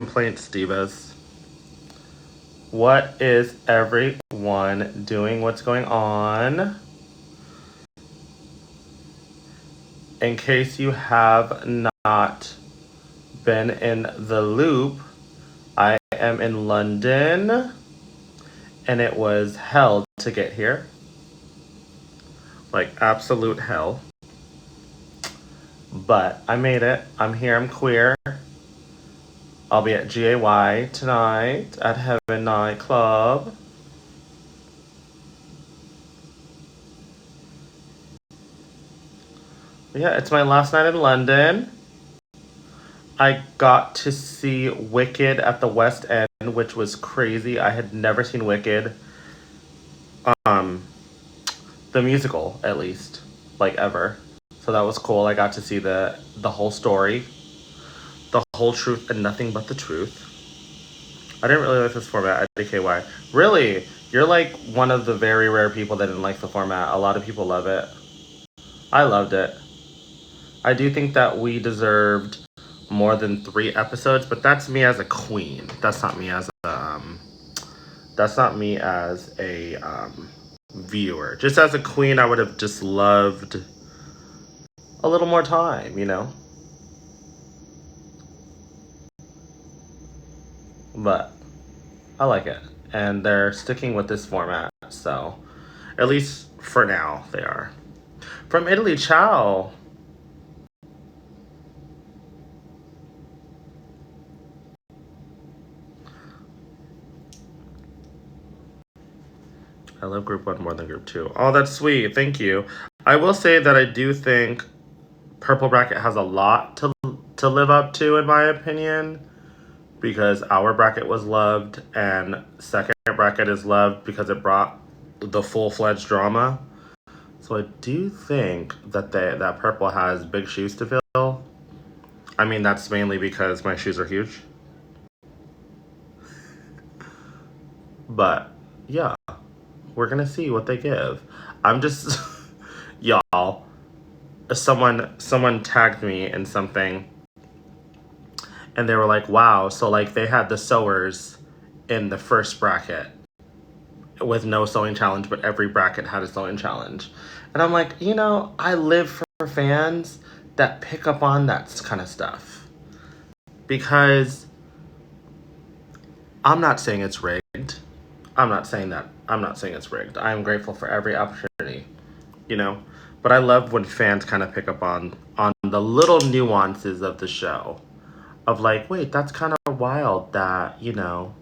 complaints, divas. What is everyone doing? What's going on? In case you have not been in the loop, I am in London, and it was hell to get here. Like, absolute hell. But I made it. I'm here. I'm queer. I'll be at GAY tonight at Heaven Nightclub. Yeah, it's my last night in London. I got to see Wicked at the West End, which was crazy. I had never seen Wicked. The musical, at least. Like, ever. So that was cool. I got to see the whole story. The whole truth and nothing but the truth. I didn't really like this format at DKY. Really? You're like one of the very rare people that didn't like the format. A lot of people love it. I loved it. I do think that we deserved more than 3 episodes, but that's me as a queen. That's not me as a viewer. Just as a queen, I would have just loved a little more time, you know? But I like it. And they're sticking with this format, so at least for now they are. From Italy, ciao. I love group 1 more than group 2. Oh, that's sweet. Thank you. I will say that I do think Purple Bracket has a lot to live up to, in my opinion, because our bracket was loved and second bracket is loved because it brought the full-fledged drama. So I do think that that Purple has big shoes to fill. I mean, that's mainly because my shoes are huge. But yeah, we're gonna see what they give. I'm just y'all. Someone tagged me in something, and they were like, "Wow!" So like they had the sewers in the first bracket with no sewing challenge, but every bracket had a sewing challenge, and I'm like, you know, I live for fans that pick up on that kind of stuff, because I'm not saying it's rigged. I'm not saying it's rigged. I'm grateful for every opportunity, you know. But I love when fans kind of pick up on the little nuances of the show. Of like, wait, that's kind of wild that, you know,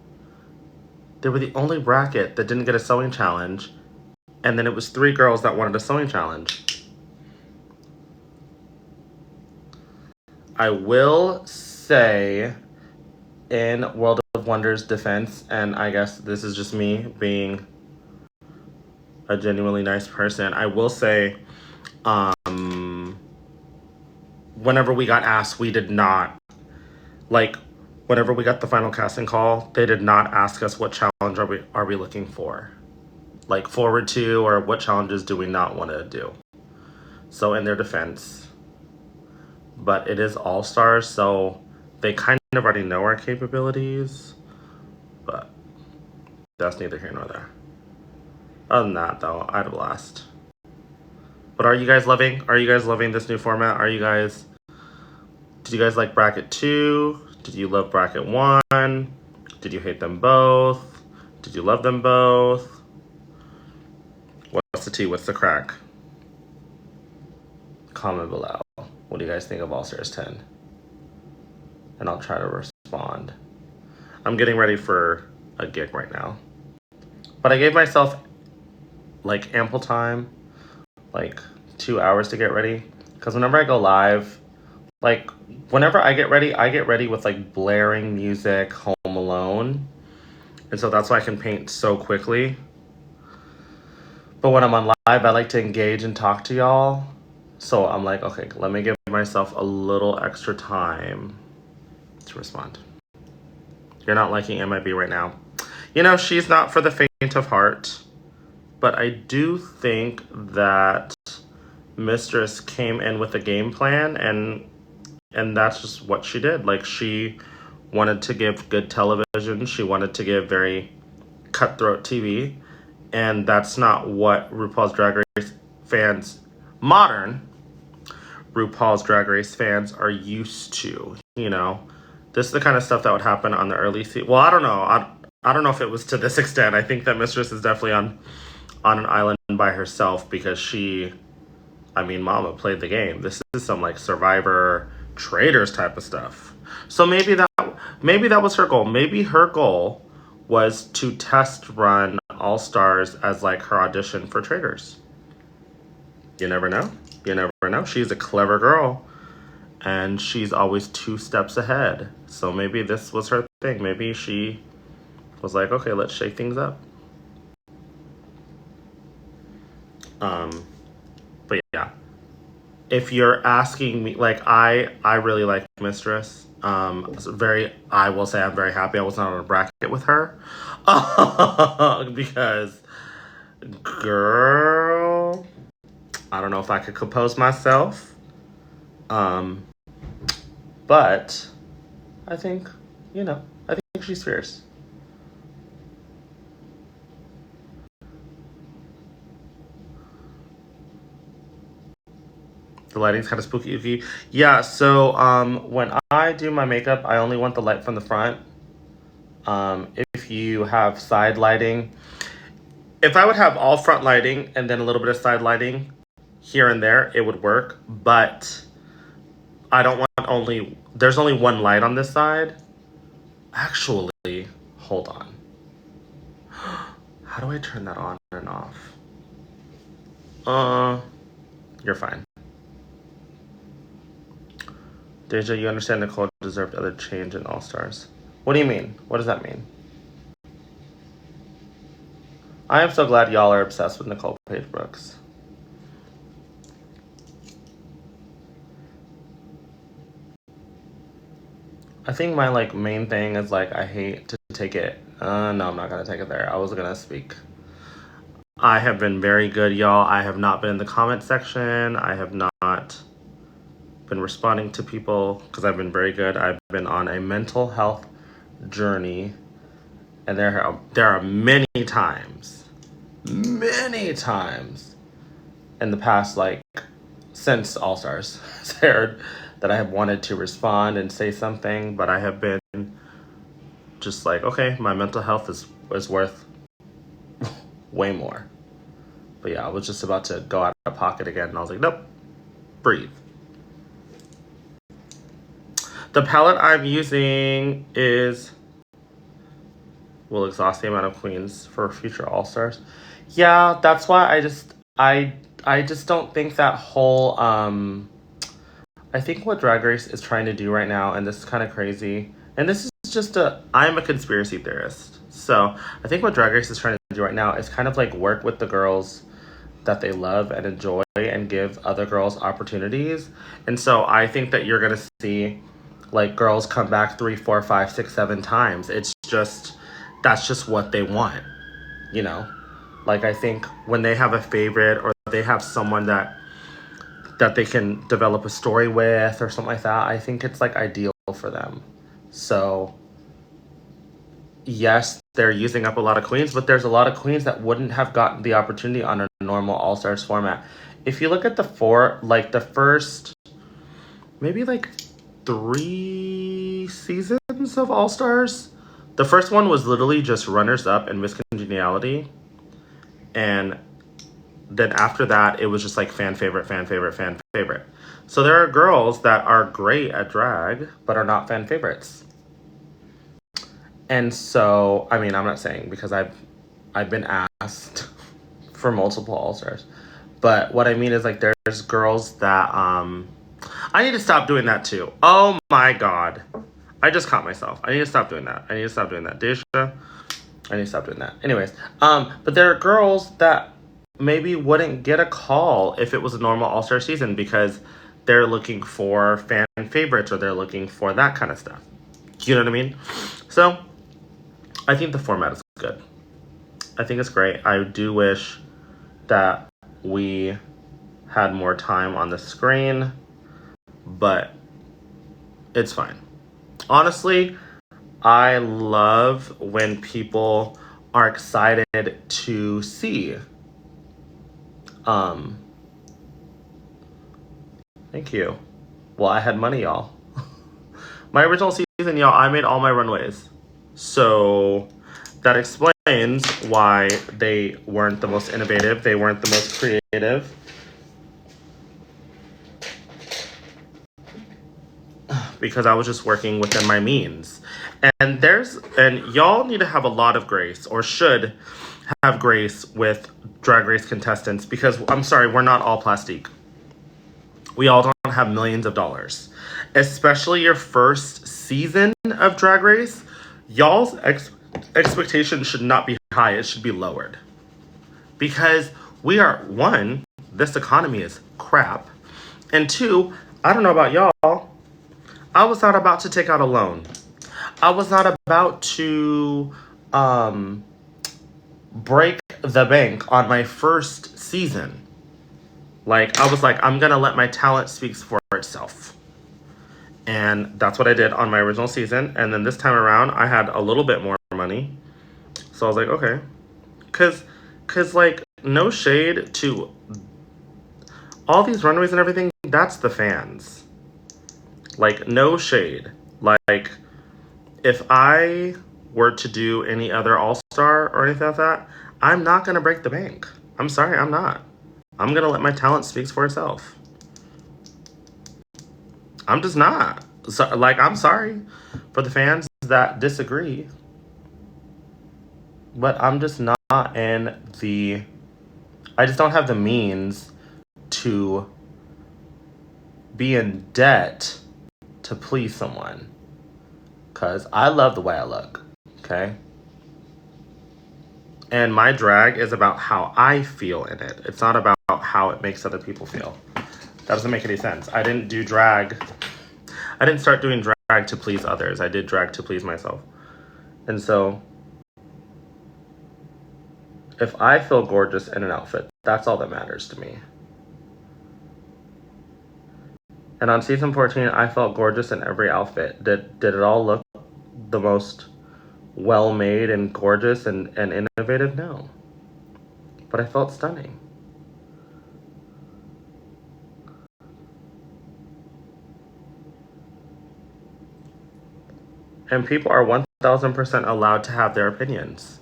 they were the only bracket that didn't get a sewing challenge. And then it was 3 girls that wanted a sewing challenge. I will say, in World of Wonder's defense, and I guess this is just me being a genuinely nice person, I will say, whenever we got asked, we did not, like, whenever we got the final casting call, they did not ask us what challenge are we looking for, like forward to, or what challenges do we not want to do. So in their defense, but it is All Stars, so they kind of already know our capabilities, but that's neither here nor there. Other than that, though, I had a blast. But are you guys loving this new format? Did you guys like bracket 2? Did you love bracket 1? Did you hate them both? Did you love them both? What's the tea? What's the crack? Comment below. What do you guys think of All Stars 10? And I'll try to respond. I'm getting ready for a gig right now. But I gave myself like ample time, like 2 hours to get ready. Because whenever I go live, like whenever I get ready with like blaring music, Home Alone. And so that's why I can paint so quickly. But when I'm on live, I like to engage and talk to y'all. So I'm like, okay, let me give myself a little extra time to respond. You're not liking MIB right now. You know, she's not for the faint of heart. But I do think that Mistress came in with a game plan, and that's just what she did. Like, she wanted to give good television. She wanted to give very cutthroat TV. And that's not what RuPaul's Drag Race fans, modern RuPaul's Drag Race fans, are used to. You know, this is the kind of stuff that would happen on the early season. Well, I don't know. I don't know if it was to this extent. I think that Mistress is definitely on an island by herself because she, I mean, Mama played the game. This is some like Survivor Traders type of stuff. So maybe that was her goal. Maybe her goal was to test run All Stars as like her audition for Traders. You never know. You never know. She's a clever girl. And she's always 2 steps ahead. So maybe this was her thing. Maybe she was like, okay, let's shake things up. But yeah. If you're asking me, like, I really like Mistress. I will say I'm very happy I was not on a bracket with her. Because, girl, I don't know if I could compose myself. But I think, I think she's fierce. The lighting's kind of spooky. Yeah, so when I do my makeup, I only want the light from the front. If you have side lighting, if I would have all front lighting and then a little bit of side lighting here and there, it would work. But I don't want there's only one light on this side. Actually, hold on. How do I turn that on and off? You're fine. Deja, you understand Nicole deserved other change in All Stars. What do you mean? What does that mean? I am so glad y'all are obsessed with Nicole Paige Brooks. I think my main thing is I hate to take it. No, I'm not gonna take it there. I was gonna speak. I have been very good, y'all. I have not been in the comment section. I have not been responding to people because I've been very good. I've been on a mental health journey, and there are many times in the past, since All Stars aired, that I have wanted to respond and say something, but I have been just okay, my mental health is worth way more. But yeah, I was just about to go out of pocket again, and I was like, nope, breathe. The palette I'm using will exhaust the amount of queens for future All-Stars. Yeah, that's why I just don't think that whole I think what Drag Race is trying to do right now, and this is kind of crazy, and this is just I'm a conspiracy theorist. So I think what Drag Race is trying to do right now is kind of work with the girls that they love and enjoy and give other girls opportunities. And so I think that you're gonna see girls come back 3, 4, 5, 6, 7 times. That's just what they want, I think when they have a favorite or they have someone that they can develop a story with or something like that, I think it's ideal for them. So yes, they're using up a lot of queens, but there's a lot of queens that wouldn't have gotten the opportunity on a normal All Stars format. If you look at the first maybe 3 seasons of All Stars, the first one was literally just runners up and Miss Congeniality, and then after that it was just fan favorite. So there are girls that are great at drag but are not fan favorites. And so, I mean, I'm not saying, because I've been asked for multiple All Stars, but what I mean is there's girls that I need to stop doing that too. Oh my god, I just caught myself. I need to stop doing that. Deja, I need to stop doing that. Anyways, but there are girls that maybe wouldn't get a call if it was a normal All Star season because they're looking for fan favorites or they're looking for that kind of stuff. You know what I mean? So I think the format is good. I think it's great. I do wish that we had more time on the screen, but it's fine. Honestly, I love when people are excited to see. Thank you. Well, I had money, y'all. My original season, y'all, I made all my runways. So that explains why they weren't the most innovative. They weren't the most creative. Because I was just working within my means. And y'all need to have a lot of grace, or should have grace with Drag Race contestants, because I'm sorry, we're not all plastique. We all don't have millions of dollars. Especially your first season of Drag Race, y'all's expectation should not be high, it should be lowered. Because we are, one, this economy is crap. And two, I don't know about y'all, I was not about to take out a loan. I was not about to break the bank on my first season. Like, I was like, I'm gonna let my talent speak for itself. And that's what I did on my original season. And then this time around, I had a little bit more money. So I was like, okay. Cause like, no shade to all these runways and everything, that's the fans. Like, no shade. Like, if I were to do any other All-Star or anything like that, I'm not going to break the bank. I'm sorry, I'm not. I'm going to let my talent speak for itself. I'm just not. So, like, I'm sorry for the fans that disagree. But I'm just not in the... I just don't have the means to be in debt to please someone. Because I love the way I look, okay? And my drag is about how I feel in it. It's not about how it makes other people feel. That doesn't make any sense. I didn't start doing drag to please others. I did drag to please myself. And so, if I feel gorgeous in an outfit, that's all that matters to me. And on season 14, I felt gorgeous in every outfit. Did it all look the most well-made and gorgeous and innovative? No. But I felt stunning. And people are 1,000% allowed to have their opinions.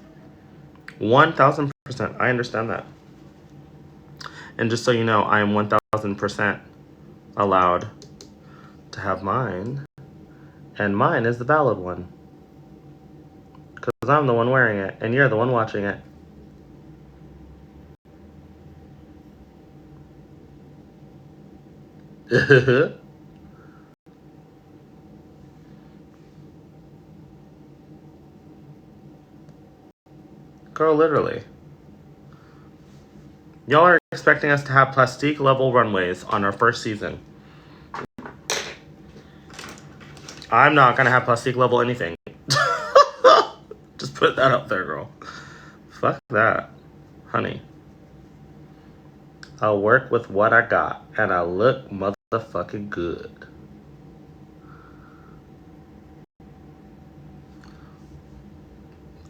1,000%. I understand that. And just so you know, I am 1,000% allowed to have mine. And mine is the valid one. Because I'm the one wearing it, and you're the one watching it. Girl, literally. Y'all are expecting us to have plastique level runways on our first season. I'm not gonna have plastique level anything. Just put that up there, girl. Fuck that, honey. I'll work with what I got, and I look motherfucking good.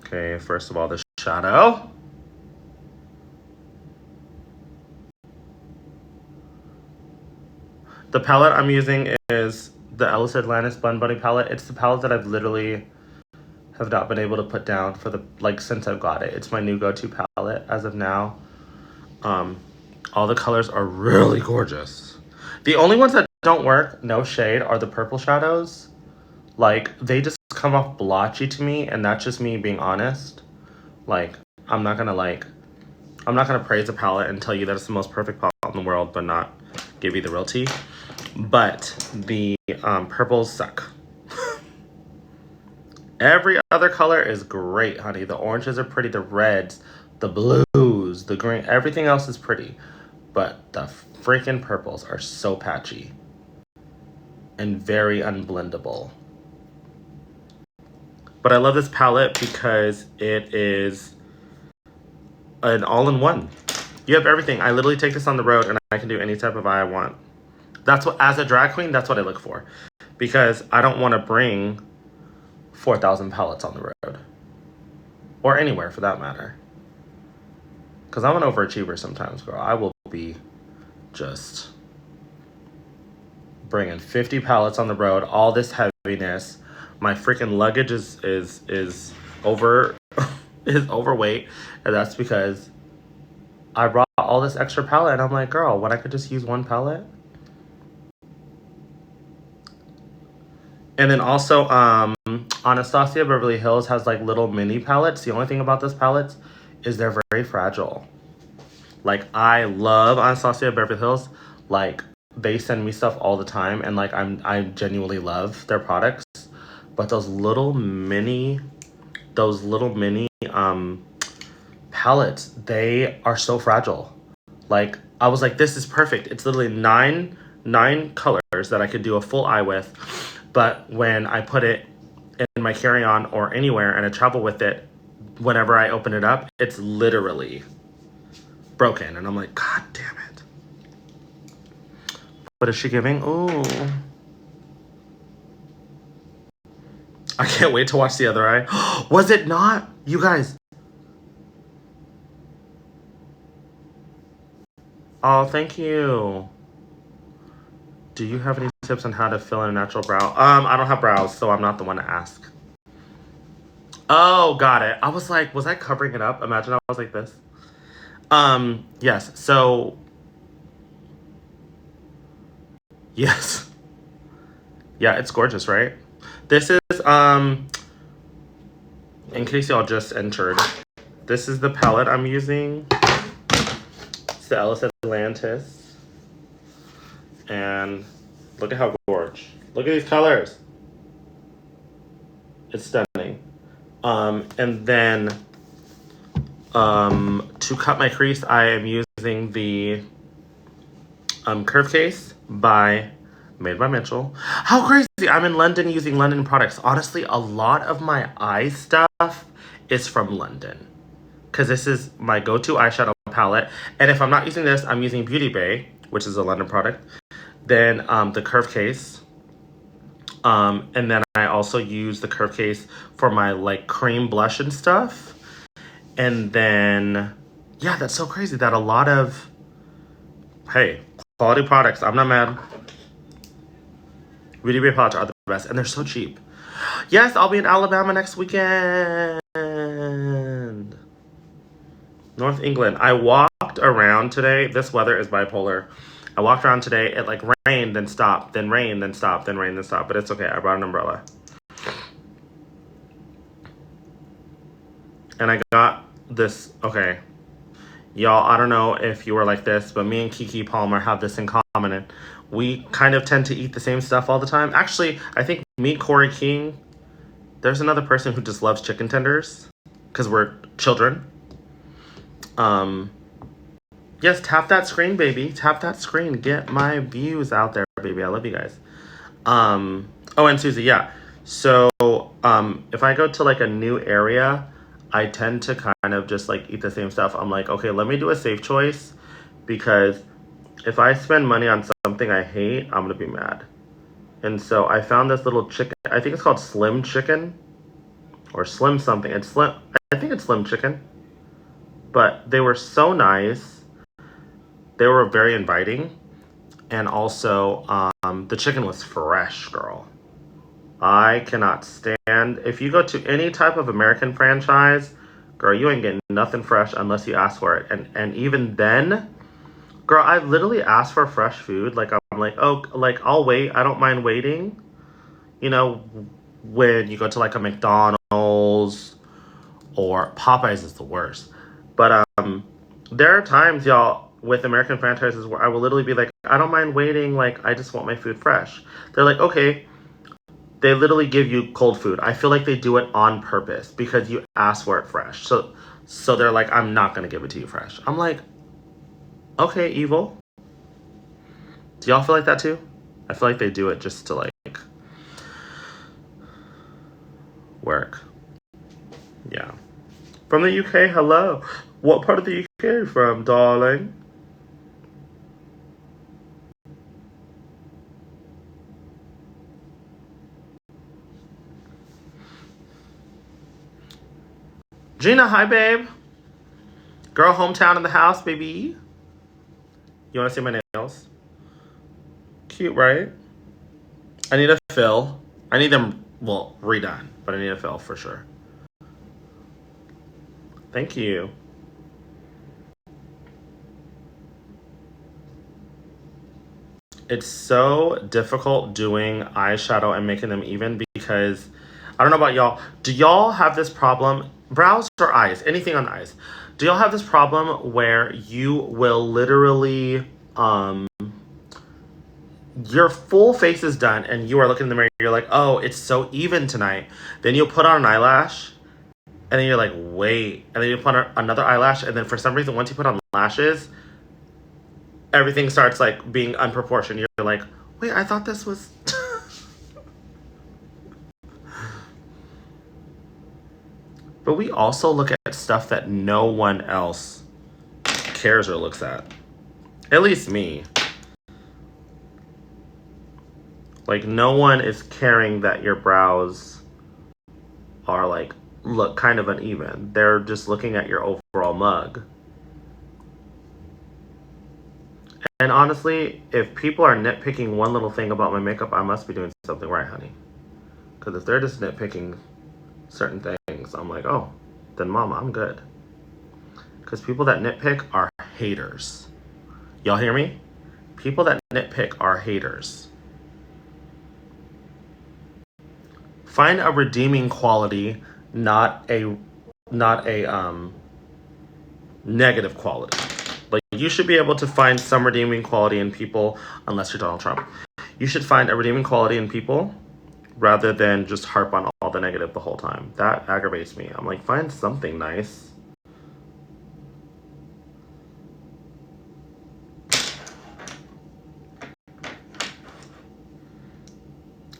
Okay, first of all, the shadow. The palette I'm using is the Ellis Atlantis Bun Bunny palette. It's the palette that I've literally have not been able to put down for since I've got it. It's my new go-to palette as of now. All the colors are really gorgeous. The only ones that don't work, no shade, are the purple shadows. Like, they just come off blotchy to me, and that's just me being honest. Like, I'm not gonna praise a palette and tell you that it's the most perfect palette in the world, but not give you the real tea. But the purples suck. Every other color is great, honey. The oranges are pretty, the reds, the blues, the green, everything else is pretty. But the freaking purples are so patchy and very unblendable. But I love this palette because it is an all-in-one. You have everything. I literally take this on the road and I can do any type of eye I want. That's what, as a drag queen, that's what I look for. Because I don't want to bring 4,000 palettes on the road. Or anywhere for that matter. Because I'm an overachiever sometimes, girl. I will be just bringing 50 pallets on the road, all this heaviness. My freaking luggage is over is overweight, and that's because I brought all this extra pallet, and I'm like, girl, when I could just use one pallet. And then also, Anastasia Beverly Hills has like little mini pallets. The only thing about those pallets is they're very fragile. Like, I love Anastasia Beverly Hills. Like, they send me stuff all the time, and like I genuinely love their products. But those little mini pallets, they are so fragile. Like, I was like, this is perfect. It's literally nine colors that I could do a full eye with. But when I put it in my carry-on or anywhere and I travel with it, whenever I open it up, it's literally broken. And I'm like, God damn it. What is she giving? Ooh. I can't wait to watch the other eye. Was it not? You guys. Oh, thank you. Do you have any tips on how to fill in a natural brow? I don't have brows, so I'm not the one to ask. Oh, got it. I was like, was I covering it up? Imagine I was like this. Yes. So, yes. Yeah, it's gorgeous, right? This is, in case y'all just entered, this is the palette I'm using. It's the Ellis Atlantis. And look at how gorgeous. Look at these colors. It's stunning. And then to cut my crease, I am using the Curve Case made by Mitchell. How crazy! I'm in London using London products. Honestly, a lot of my eye stuff is from London. Because this is my go-to eyeshadow palette. And if I'm not using this, I'm using Beauty Bay, which is a London product. Then the Curve Case. And then I also use the Curve Case for my like cream blush and stuff. And then, yeah, that's so crazy that a lot of, hey, quality products. I'm not mad. Beauty Bay products are the best, and they're so cheap. Yes, I'll be in Alabama next weekend. North England. I walked around today. This weather is bipolar. I walked around today. It like rained, then stopped, then rained, then stopped, then rained, then stopped. But it's okay. I brought an umbrella. And I got this. Okay. Y'all, I don't know if you were like this, but me and Kiki Palmer have this in common. And we kind of tend to eat the same stuff all the time. Actually, I think me, Corey King, there's another person who just loves chicken tenders because we're children. Yes, tap that screen, baby. Tap that screen. Get my views out there, baby. I love you guys. Oh, and Susie, yeah. So, if I go to like a new area, I tend to kind of just like eat the same stuff. I'm like, okay, let me do a safe choice because if I spend money on something I hate, I'm gonna be mad. And so I found this little chicken. I think it's called Slim Chicken or Slim something. It's Slim. I think it's Slim Chicken. But they were so nice. They were very inviting. And also, the chicken was fresh, girl. I cannot stand... If you go to any type of American franchise, girl, you ain't getting nothing fresh unless you ask for it. And even then, girl, I literally asked for fresh food. Like, I'm like, oh, like, I'll wait. I don't mind waiting. You know, when you go to, like, a McDonald's or Popeyes is the worst. But, there are times, y'all, with American franchises where I will literally be like, I don't mind waiting, like, I just want my food fresh. They're like, okay. They literally give you cold food. I feel like they do it on purpose because you ask for it fresh. So they're like, I'm not going to give it to you fresh. I'm like, okay, evil. Do y'all feel like that too? I feel like they do it just to like work. Yeah. From the UK, hello. What part of the UK are you from, darling? Gina, hi, babe. Girl, hometown in the house, baby. You want to see my nails? Cute, right? I need a fill. I need them, well, redone, but I need a fill for sure. Thank you. It's so difficult doing eyeshadow and making them even because I don't know about y'all. Do y'all have this problem? Brows or eyes? Anything on the eyes? Do y'all have this problem where you will literally, your full face is done and you are looking in the mirror, you're like, oh, it's so even tonight. Then you'll put on an eyelash and then you're like, wait. And then you put on another eyelash and then for some reason, once you put on lashes, everything starts like being unproportioned. You're like, wait, I thought this was... But we also look at stuff that no one else cares or looks at. At least me. Like, no one is caring that your brows are like, look kind of uneven. They're just looking at your overall mug. And honestly, if people are nitpicking one little thing about my makeup, I must be doing something right, honey. Because if they're just nitpicking certain things, I'm like, oh, then mama, I'm good. Because people that nitpick are haters. Y'all hear me? People that nitpick are haters. Find a redeeming quality, not a negative quality. Like, you should be able to find some redeeming quality in people, unless you're Donald Trump. You should find a redeeming quality in people rather than just harp on all the negative the whole time. That aggravates me. I'm like, find something nice.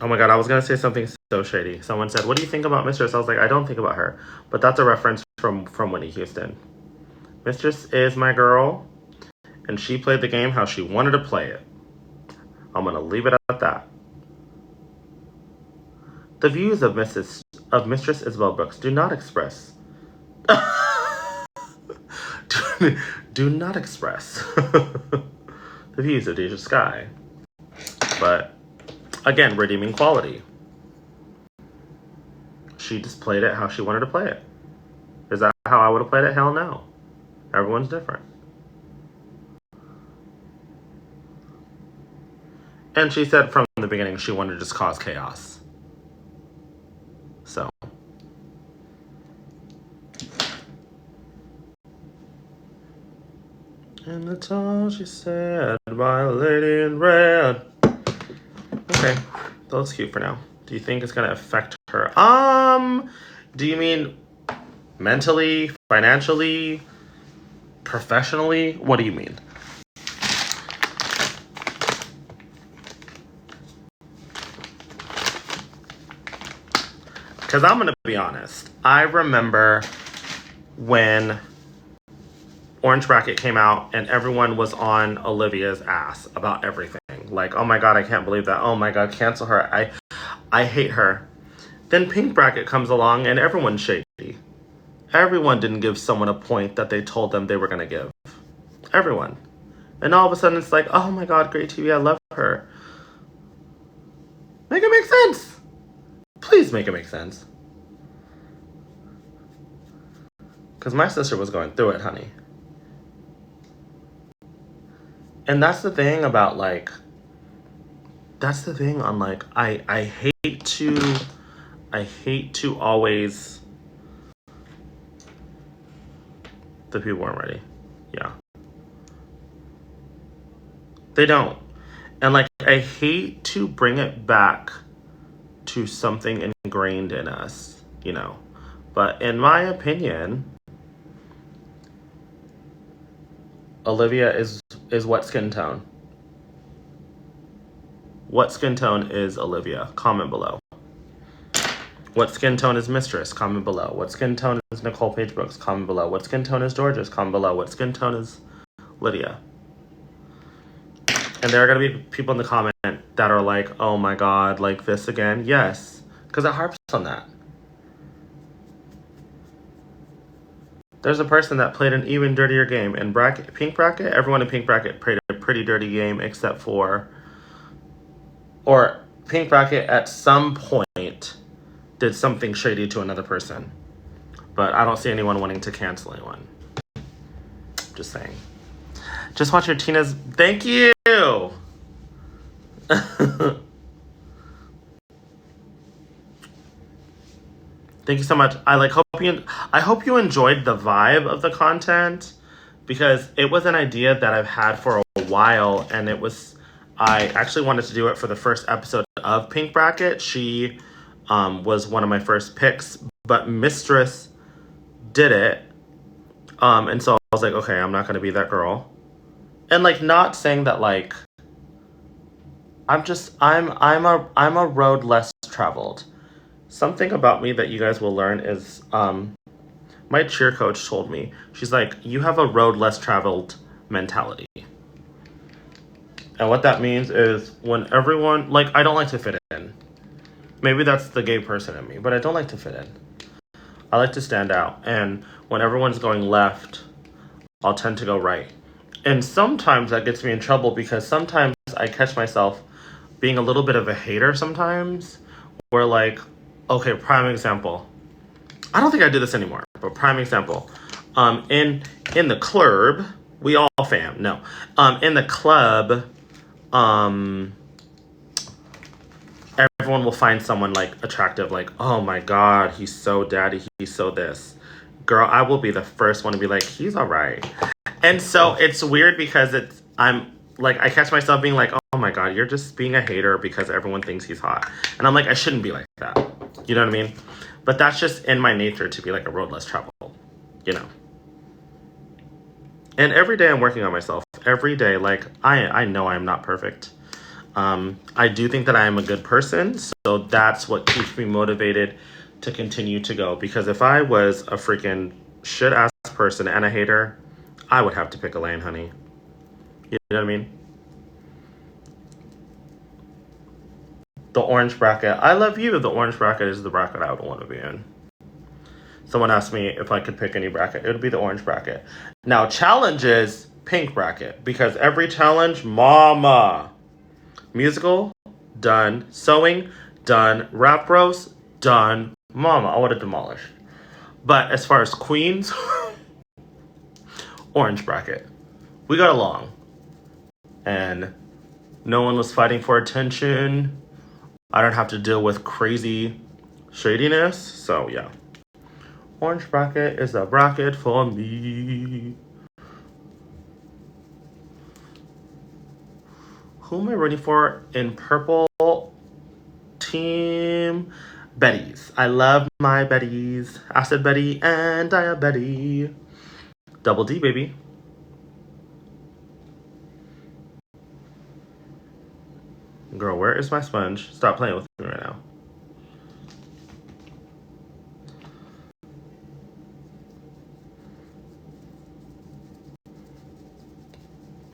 Oh my god, I was gonna say something so shady. Someone said, what do you think about Mistress? I was like, I don't think about her. But that's a reference from Whitney Houston. Mistress is my girl, and she played the game how she wanted to play it. I'm gonna leave it at that. The views of Mistress Isabel Brooks do not express. do not express the views of Deja Skye. But again, redeeming quality. She just played it how she wanted to play it. Is that how I would have played it? Hell no. Everyone's different. And she said from the beginning she wanted to just cause chaos. So. And that's all she said, my lady in red. Okay, that looks cute for now. Do you think it's gonna affect her? Do you mean mentally, financially, professionally? What do you mean? Because I'm gonna be honest. I remember when Orange Bracket came out and everyone was on Olivia's ass about everything. Like, oh my god, I can't believe that. Oh my god, cancel her. I hate her. Then Pink Bracket comes along and everyone's shady. Everyone didn't give someone a point that they told them they were going to give. Everyone. And all of a sudden it's like, oh my god, great TV, I love her. Make it make sense. Please make it make sense. Because my sister was going through it, honey. And that's the thing about, like, that's the thing on, like, I hate to always, the people weren't ready. Yeah. They don't. And, like, I hate to bring it back to something ingrained in us, you know. But in my opinion, Olivia is what skin tone? What skin tone is Olivia? Comment below. What skin tone is Mistress? Comment below. What skin tone is Nicole Page Brooks? Comment below. What skin tone is Georges? Comment below. What skin tone is Lydia? And there are going to be people in the comment that are like, oh my god, like this again? Yes, because it harps on that. There's a person that played an even dirtier game in pink bracket. Everyone in pink bracket played a pretty dirty game except for, or pink bracket at some point did something shady to another person. But I don't see anyone wanting to cancel anyone. Just saying. Just watch your Tina's. Thank you. Thank you so much. I hope you enjoyed the vibe of the content, because it was an idea that I've had for a while, and I actually wanted to do it for the first episode of Pink Bracket. She was one of my first picks, but Mistress did it. And so I was like, okay, I'm not going to be that girl. And like, not saying that like, I'm a road less traveled. Something about me that you guys will learn is, my cheer coach told me, she's like, you have a road less traveled mentality. And what that means is when everyone, like, I don't like to fit in. Maybe that's the gay person in me, but I don't like to fit in. I like to stand out. And when everyone's going left, I'll tend to go right. And sometimes that gets me in trouble, because sometimes I catch myself being a little bit of a hater sometimes, where like, okay, prime example. I don't think I do this anymore, but prime example. In the club, we all fam. No. In the club, everyone will find someone like attractive, like, oh my god, he's so daddy, he's so this. Girl, I will be the first one to be like, he's all right. And so it's weird because I'm like, I catch myself being like, oh my god, you're just being a hater because everyone thinks he's hot. And I'm like, I shouldn't be like that. You know what I mean? But that's just in my nature to be like a road less traveled, you know. And every day I'm working on myself. Every day, like, I know I'm not perfect. I do think that I am a good person, so that's what keeps me motivated to continue to go. Because if I was a freaking shit-ass person and a hater, I would have to pick a lane, honey. You know what I mean? The orange bracket. I love you. The orange bracket is the bracket I would want to be in. Someone asked me if I could pick any bracket. It would be the orange bracket. Now, challenges, pink bracket. Because every challenge, mama. Musical, done. Sewing, done. Rap roast, done. Mama, I would have demolished. But as far as queens, orange bracket. We got along. And no one was fighting for attention. I don't have to deal with crazy shadiness. So, yeah. Orange bracket is a bracket for me. Who am I rooting for in purple? Team Betty's. I love my Betty's. Acid Betty and Diabetes. Double D, baby. Girl, where is my sponge? Stop playing with me right now.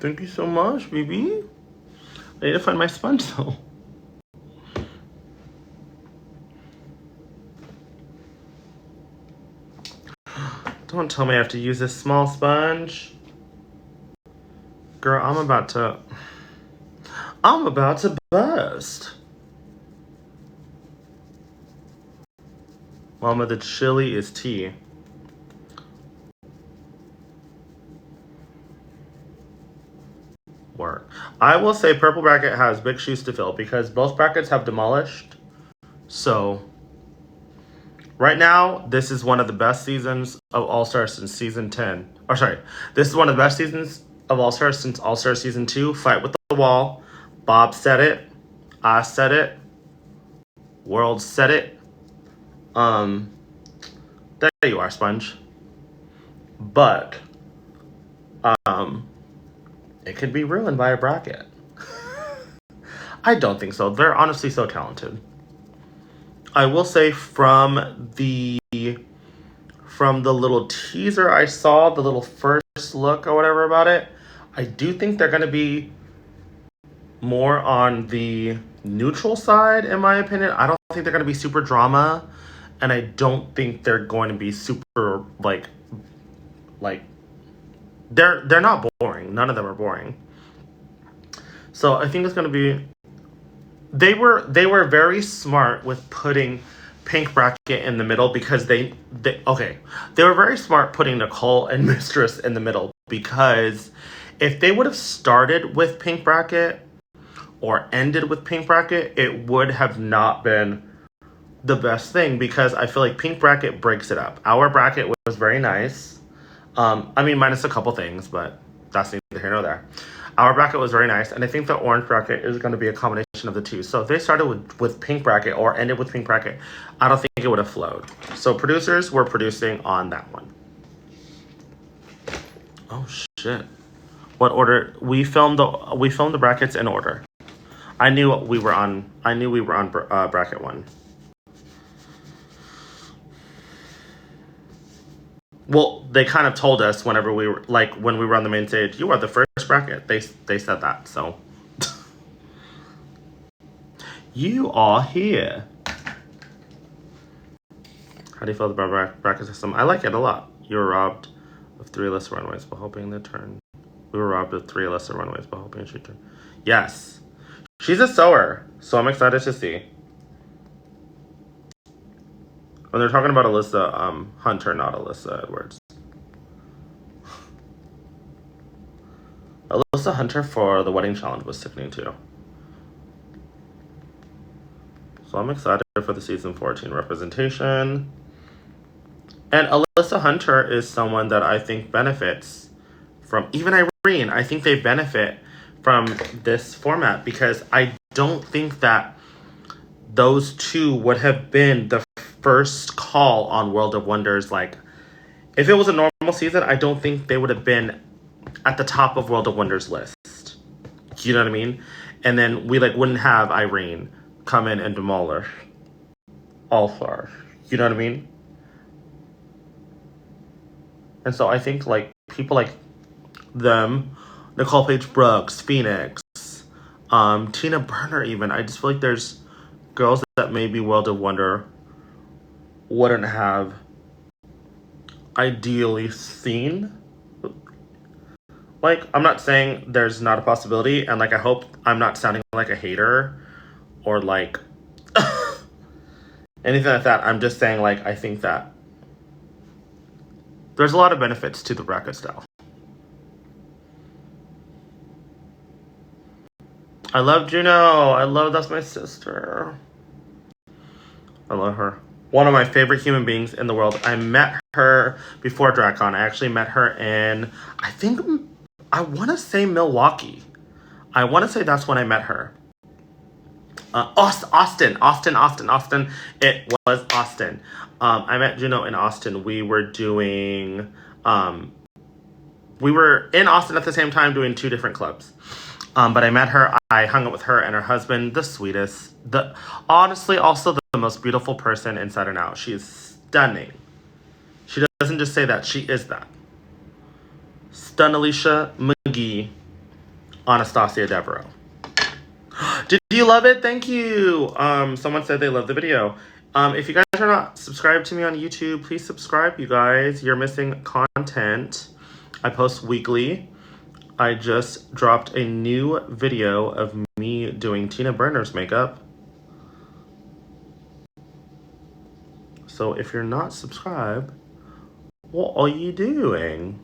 Thank you so much, baby. I need to find my sponge, though. Don't tell me I have to use this small sponge. Girl, I'm about to bust. Mama, the chili is tea. Work. I will say purple bracket has big shoes to fill because both brackets have demolished. So right now, this is one of the best seasons of All-Stars since season 10. Or sorry, this is one of the best seasons of All-Stars since All-Stars season 2. Fight with the Wall. Bob said it. I said it. World said it. There you are, Sponge. But, it could be ruined by a bracket. I don't think so. They're honestly so talented. I will say from the little teaser I saw, the little first look or whatever about it, I do think they're going to be more on the neutral side, in my opinion. I don't think they're going to be super drama, and I don't think they're going to be super, like, like, they're not boring. None of them are boring. So I think it's going to be... They were very smart with putting Pink Bracket in the middle because they were very smart putting Nicole and Mistress in the middle, because if they would have started with Pink Bracket or ended with Pink Bracket, it would have not been the best thing, because I feel like Pink Bracket breaks it up. Our bracket was very nice. I mean, minus a couple things, but that's neither here nor there. Our bracket was very nice, and I think the orange bracket is going to be a combination of the two. So if they started with Pink Bracket or ended with Pink Bracket, I don't think it would have flowed. So producers were producing on that one. Oh shit! What order? We filmed the brackets in order. I knew we were on bracket 1. Well, they kind of told us whenever we were, like, when we were on the main stage, you are the first bracket. They said that, so. You are here. How do you feel about bracket system? I like it a lot. You were robbed of 3 Alyssa runways while hoping the turn. We were robbed of 3 Alyssa runways while hoping she turned. Yes. She's a sewer, so I'm excited to see. When they're talking about Alyssa Hunter, not Alyssa Edwards. Alyssa Hunter for the wedding challenge was sickening too. So I'm excited for the season 14 representation. And Alyssa Hunter is someone that I think benefits from, even Irene, I think they benefit from this format, because I don't think that those two would have been the first call on World of Wonders. Like, if it was a normal season, I don't think they would have been at the top of World of Wonders list. You know what I mean? And then we wouldn't have Irene come in and demolish All-Stars. You know what I mean? And so I think people like them, Nicole Paige Brooks, Phoenix, Tina Burner even. I just feel like there's girls that maybe World of Wonder wouldn't have ideally seen. Like, I'm not saying there's not a possibility, and I hope I'm not sounding like a hater or anything like that. I'm just saying I think that there's a lot of benefits to the bracket style. I love Juno. That's my sister. I love her. One of my favorite human beings in the world. I met her before DragCon. I actually met her in, I want to say Milwaukee. I want to say that's when I met her. Austin. It was Austin. I met Juno in Austin. We were in Austin at the same time doing 2 different clubs. But I met her. I hung out with her and her husband, the sweetest. Honestly, also the most beautiful person inside and out. She is stunning. She doesn't just say that. She is that. Stun Alicia McGee, Anastasia Devereaux. Did you love it? Thank you. Someone said they loved the video. If you guys are not subscribed to me on YouTube, please subscribe, you guys. You're missing content. I post weekly. I just dropped a new video of me doing Tina Burner's makeup. So if you're not subscribed, what are you doing?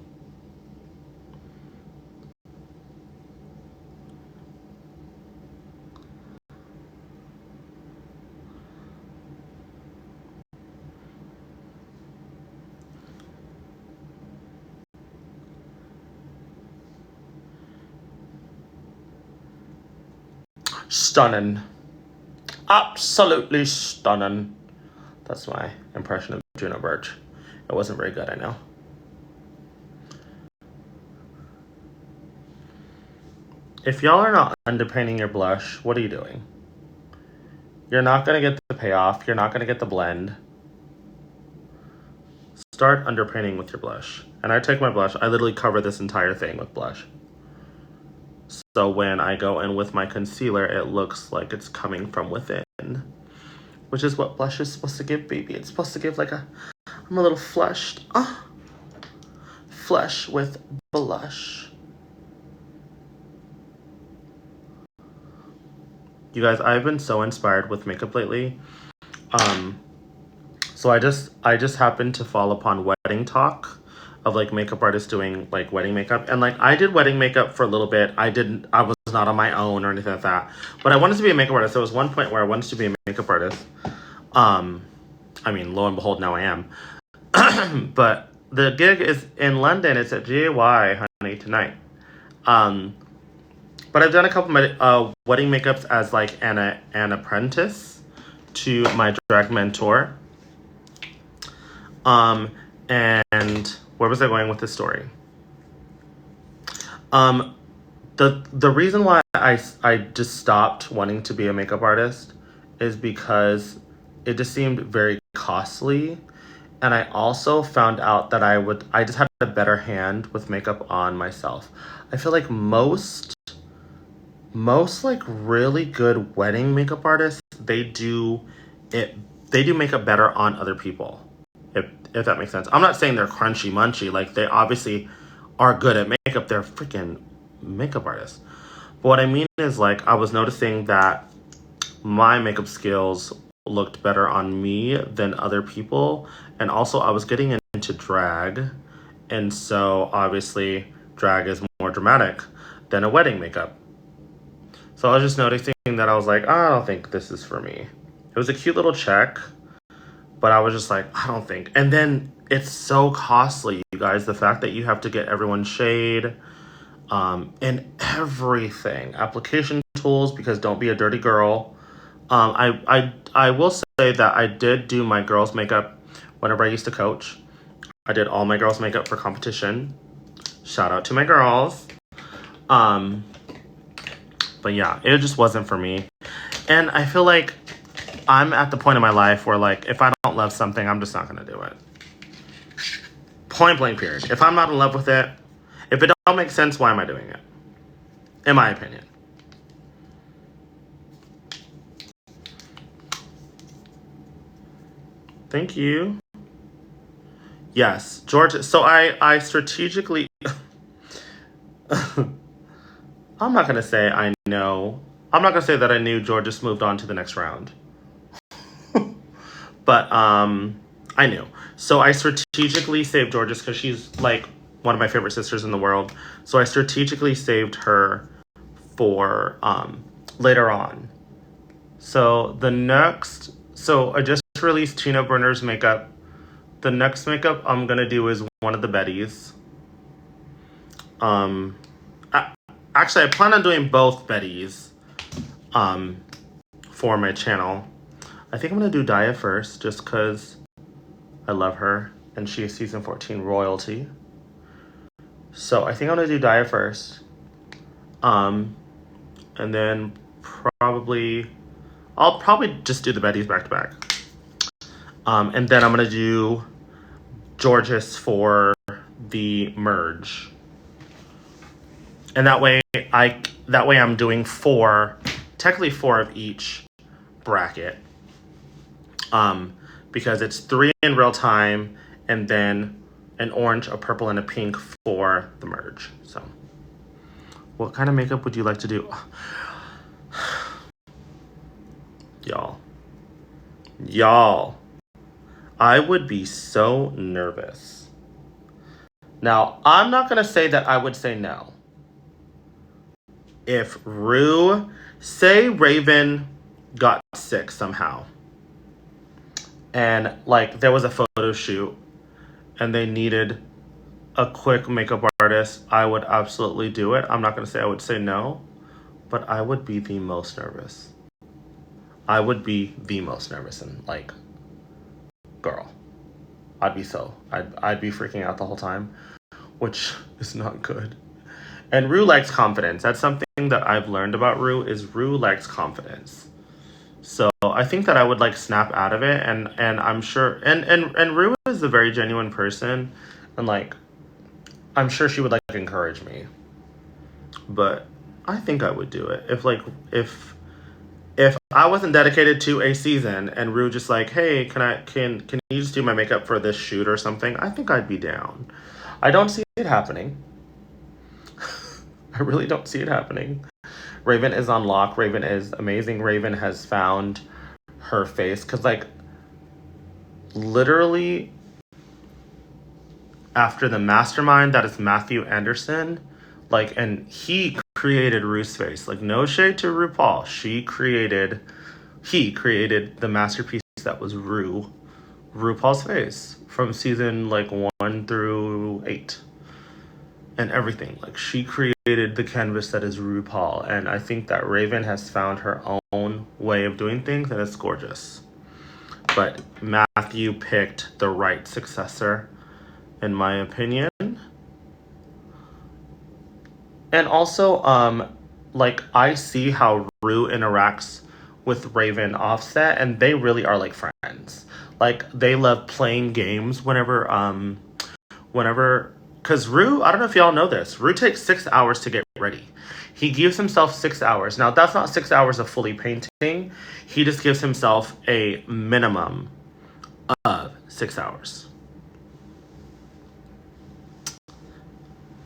Stunning. Absolutely stunning. That's my impression of Juno Birch. It wasn't very good, I know. If y'all are not underpainting your blush, what are you doing? You're not going to get the payoff. You're not going to get the blend. Start underpainting with your blush. And I take my blush. I literally cover this entire thing with blush. So when I go in with my concealer, it looks like it's coming from within. Which is what blush is supposed to give, baby. It's supposed to give I'm a little flushed. flush with blush. You guys, I've been so inspired with makeup lately. So I just happened to fall upon Wedding Talk of like makeup artists doing like wedding makeup. And like I did wedding makeup for a little bit. I was not on my own or anything like that. But I wanted to be a makeup artist. There was one point where I wanted to be a makeup artist. I mean, lo and behold, now I am. But the gig is in London. It's at GAY, honey, tonight. But I've done a couple of wedding makeups as like an apprentice to my drag mentor. And where was I going with this story? The reason why I just stopped wanting to be a makeup artist is because it just seemed very costly. And I also found out that I just had a better hand with makeup on myself. I feel like most like really good wedding makeup artists, they do makeup better on other people. If that makes sense. I'm not saying they're crunchy munchy, like they obviously are good at makeup. They're freaking makeup artists. But what I mean is like I was noticing that my makeup skills looked better on me than other people. And also I was getting into drag. And so obviously drag is more dramatic than a wedding makeup. So I was just noticing that I was like, I don't think this is for me. It was a cute little check, but I was just like, I don't think. And then it's so costly, you guys. The fact that you have to get everyone's shade and everything. Application tools, because don't be a dirty girl. I will say that I did do my girls' makeup whenever I used to coach. I did all my girls' makeup for competition. Shout out to my girls. But yeah, it just wasn't for me. And I feel like I'm at the point in my life where like, if I don't love something, I'm just not going to do it. Point blank period. If I'm not in love with it, if it don't make sense, why am I doing it? In my opinion. Thank you. Yes, George. So I strategically... I'm not going to say I know. I'm not going to say that I knew George just moved on to the next round. But I knew. So I strategically saved Georgia because she's like one of my favorite sisters in the world. So I strategically saved her for later on. So I just released Tina Burner's makeup. The next makeup I'm going to do is one of the Bettys. Actually, I plan on doing both Bettys for my channel. I think I'm going to do Deja first, just because I love her, and she is season 14 royalty. So I think I'm going to do Deja first. And then I'll probably just do the Bettys back to back. And then I'm going to do Georges for the merge. And that way I'm doing technically four of each bracket. Because it's 3 in real time and then an orange, a purple, and a pink for the merge. So what kind of makeup would you like to do? Y'all, I would be so nervous. Now, I'm not going to say that I would say no. If say Raven got sick somehow, and like there was a photo shoot and they needed a quick makeup artist, I would absolutely do it. I'm not going to say I would say no, but I would be the most nervous. I would be the most nervous, and like, girl, I'd be freaking out the whole time, which is not good. And Rue likes confidence. That's something that I've learned about Rue, is Rue likes confidence. So I think that I would like snap out of it, and I'm sure, and Rue is a very genuine person, and like, I'm sure she would like encourage me. But I think I would do it if I wasn't dedicated to a season and Rue just like, hey, can you just do my makeup for this shoot or something? I think I'd be down. I don't see it happening. I really don't see it happening. Raven is on lock. Raven is amazing. Raven has found her face. Because, like, literally, after the mastermind that is Matthew Anderson, like, and he created Rue's face. Like, no shade to RuPaul. He created the masterpiece that was RuPaul's face from season, like, 1 through 8. And everything. Like, she created the canvas that is RuPaul. And I think that Raven has found her own way of doing things, and it's gorgeous. But Matthew picked the right successor, in my opinion. And also, like, I see how Rue interacts with Raven Offset, and they really are like friends. Like, they love playing games whenever, because Rue, I don't know if y'all know this, Rue takes 6 hours to get ready. He gives himself 6 hours. Now, that's not 6 hours of fully painting. He just gives himself a minimum of 6 hours.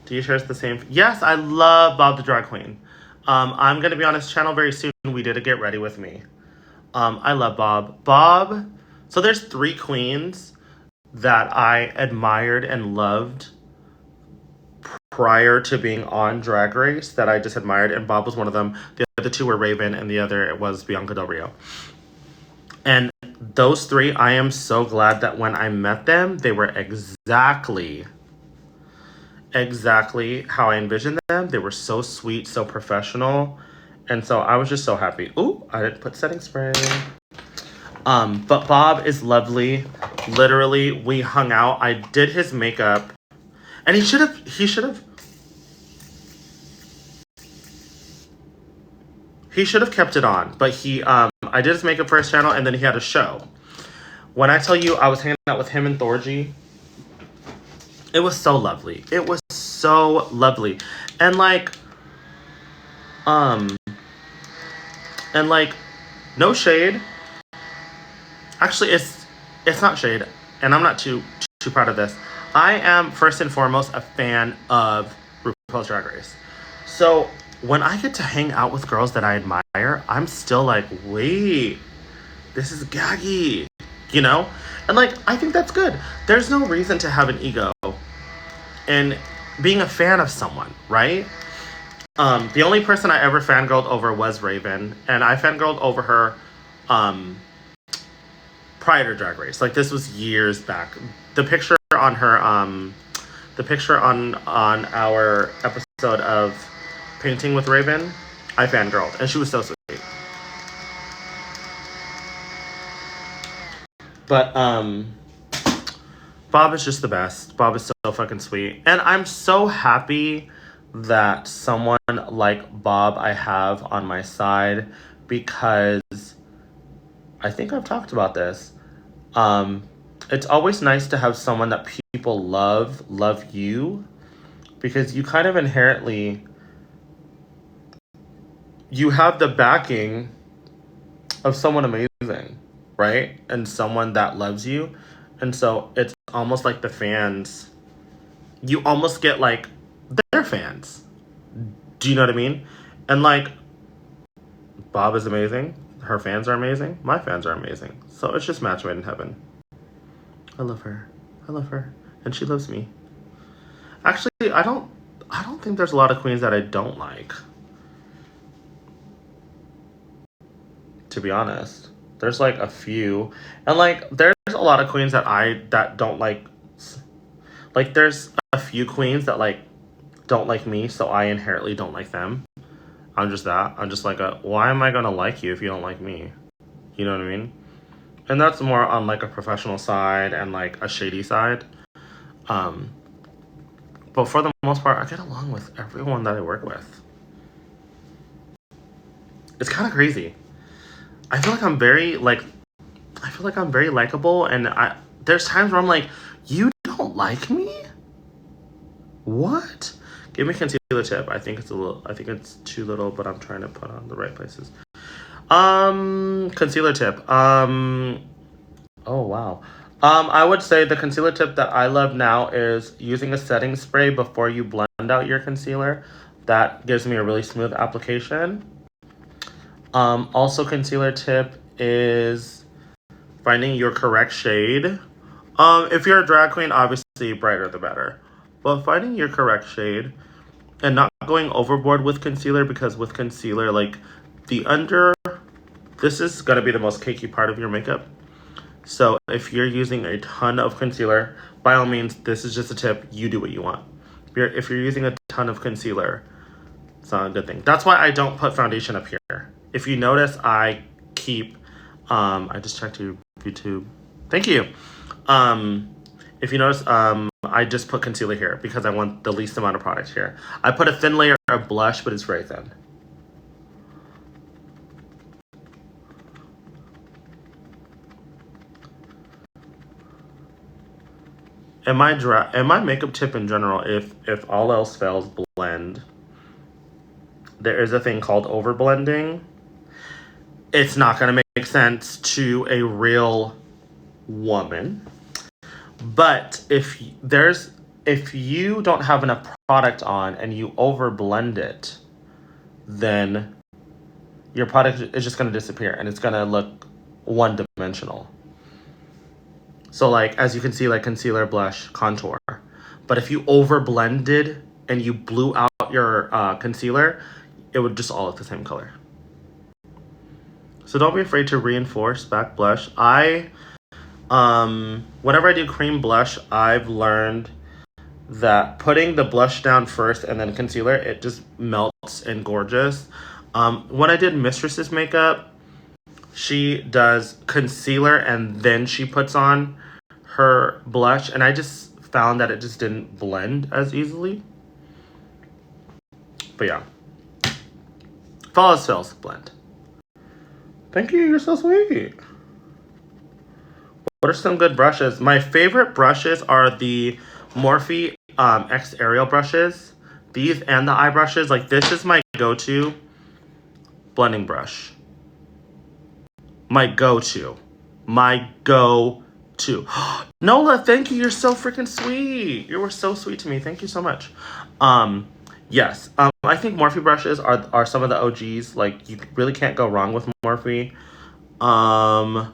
Do you share the same? Yes, I love Bob the Drag Queen. I'm going to be on his channel very soon. We did a Get Ready With Me. I love Bob. So there's 3 queens that I admired and loved prior to being on Drag Race that I just admired, and Bob was one of them. The other 2 were Raven, and the other was Bianca Del Rio. And those 3, I am so glad that when I met them, they were exactly how I envisioned them. They were so sweet, so professional, and so I was just so happy. Ooh, I didn't put setting spray. But Bob is lovely. Literally, we hung out. I did his makeup. And he should have kept it on. But I did his makeup for his channel, and then he had a show. When I tell you I was hanging out with him and Thorgy, it was so lovely. It was so lovely. And like, no shade. Actually, it's not shade, and I'm not too proud of this. I am first and foremost a fan of RuPaul's Drag Race. So when I get to hang out with girls that I admire, I'm still like, wait, this is gaggy, you know? And like, I think that's good. There's no reason to have an ego in being a fan of someone, right? The only person I ever fangirled over was Raven, and I fangirled over her prior to Drag Race. Like, this was years back. The picture on her, the picture on our episode of Painting with Raven, I fangirled, and she was so sweet. But Bob is just the best. Bob is so fucking sweet, and I'm so happy that someone like Bob I have on my side, because I think I've talked about this. It's always nice to have someone that people love you, because you kind of inherently, you have the backing of someone amazing, right? And someone that loves you. And so it's almost like the fans, you almost get like their fans. Do you know what I mean? And like, Bob is amazing. Her fans are amazing. My fans are amazing. So it's just match made in heaven. I love her. And she loves me. Actually, I don't think there's a lot of queens that I don't like. To be honest. There's like a few. And like, there's a lot of queens that don't like. Like, there's a few queens that like don't like me, so I inherently don't like them. I'm just like, why am I gonna like you if you don't like me? You know what I mean? And that's more on like a professional side and like a shady side. But for the most part, I get along with everyone that I work with. It's kind of crazy. I feel like I'm very likable, and there's times where I'm like, you don't like me? What? Give me a concealer tip. I think it's too little, but I'm trying to put on the right places. Concealer tip. Oh wow. I would say the concealer tip that I love now is using a setting spray before you blend out your concealer. That gives me a really smooth application. Also concealer tip is finding your correct shade. If you're a drag queen, obviously brighter the better. But finding your correct shade and not going overboard with concealer, because with concealer, like this is gonna be the most cakey part of your makeup. So if you're using a ton of concealer, by all means, this is just a tip. You do what you want. If you're using a ton of concealer, it's not a good thing. That's why I don't put foundation up here. If you notice, I keep, I just checked your YouTube. Thank you. If you notice, I just put concealer here because I want the least amount of product here. I put a thin layer of blush, but it's very thin. And my makeup tip in general, if all else fails, blend. There is a thing called overblending. It's not gonna make sense to a real woman. But if you don't have enough product on and you overblend it, then your product is just gonna disappear and it's gonna look one-dimensional. So like, as you can see, like concealer, blush, contour. But if you overblended and you blew out your concealer, it would just all look the same color. So don't be afraid to reinforce back blush. Whenever I do cream blush, I've learned that putting the blush down first and then concealer, it just melts and gorgeous. When I did Mistress's makeup, she does concealer and then she puts on her blush, and I just found that it just didn't blend as easily. But yeah, flawless fails blend. Thank you, you're so sweet. What are some good brushes? My favorite brushes are the Morphe X Aerial brushes. These and the eye brushes. Like, this is my go-to blending brush. My go-to. Nola, thank you. You're so freaking sweet. You were so sweet to me. Thank you so much. Yes. I think Morphe brushes are some of the OGs. Like, you really can't go wrong with Morphe. I'm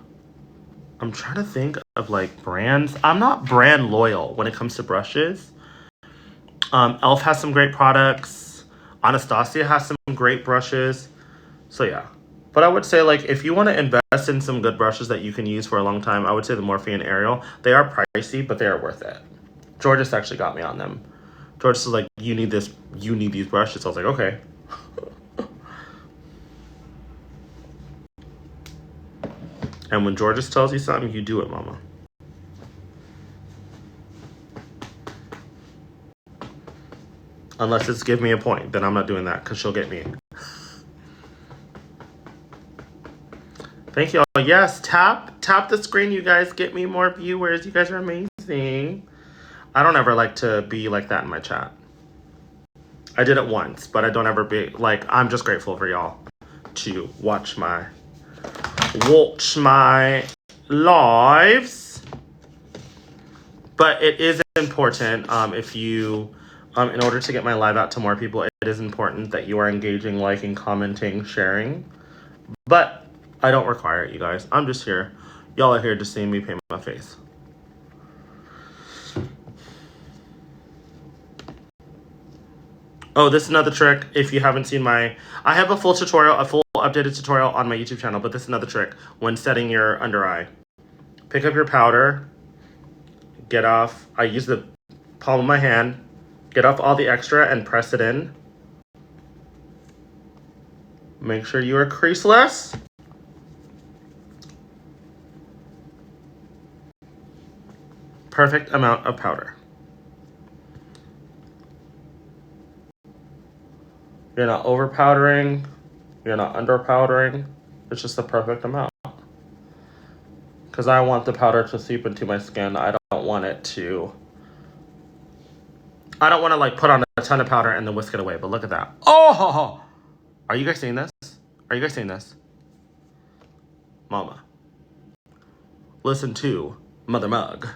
trying to think of like brands. I'm not brand loyal when it comes to brushes. Elf has some great products. Anastasia has some great brushes. So yeah. But I would say, like, if you want to invest in some good brushes that you can use for a long time, I would say the Morphe and Ariel. They are pricey, but they are worth it. Georges actually got me on them. Georges was like, you need these brushes. I was like, okay. And when Georges tells you something, you do it, mama. Unless it's give me a point, then I'm not doing that because she'll get me. Thank you all. Yes, tap the screen, you guys. Get me more viewers. You guys are amazing. I don't ever like to be like that in my chat. I did it once, but I don't ever be like, I'm just grateful for y'all to watch my lives. But it is important if you in order to get my live out to more people, it is important that you are engaging, liking, commenting, sharing. But I don't require it, you guys. I'm just here. Y'all are here to see me paint my face. Oh, this is another trick. If you haven't seen I have a full updated tutorial on my YouTube channel, but this is another trick when setting your under eye. Pick up your powder, I use the palm of my hand, get off all the extra and press it in. Make sure you are creaseless. Perfect amount of powder. You're not over powdering. You're not under powdering. It's just the perfect amount. Because I want the powder to seep into my skin. I don't want to like put on a ton of powder and then whisk it away. But look at that. Oh! Are you guys seeing this? Are you guys seeing this? Mama. Listen to Mother Mug.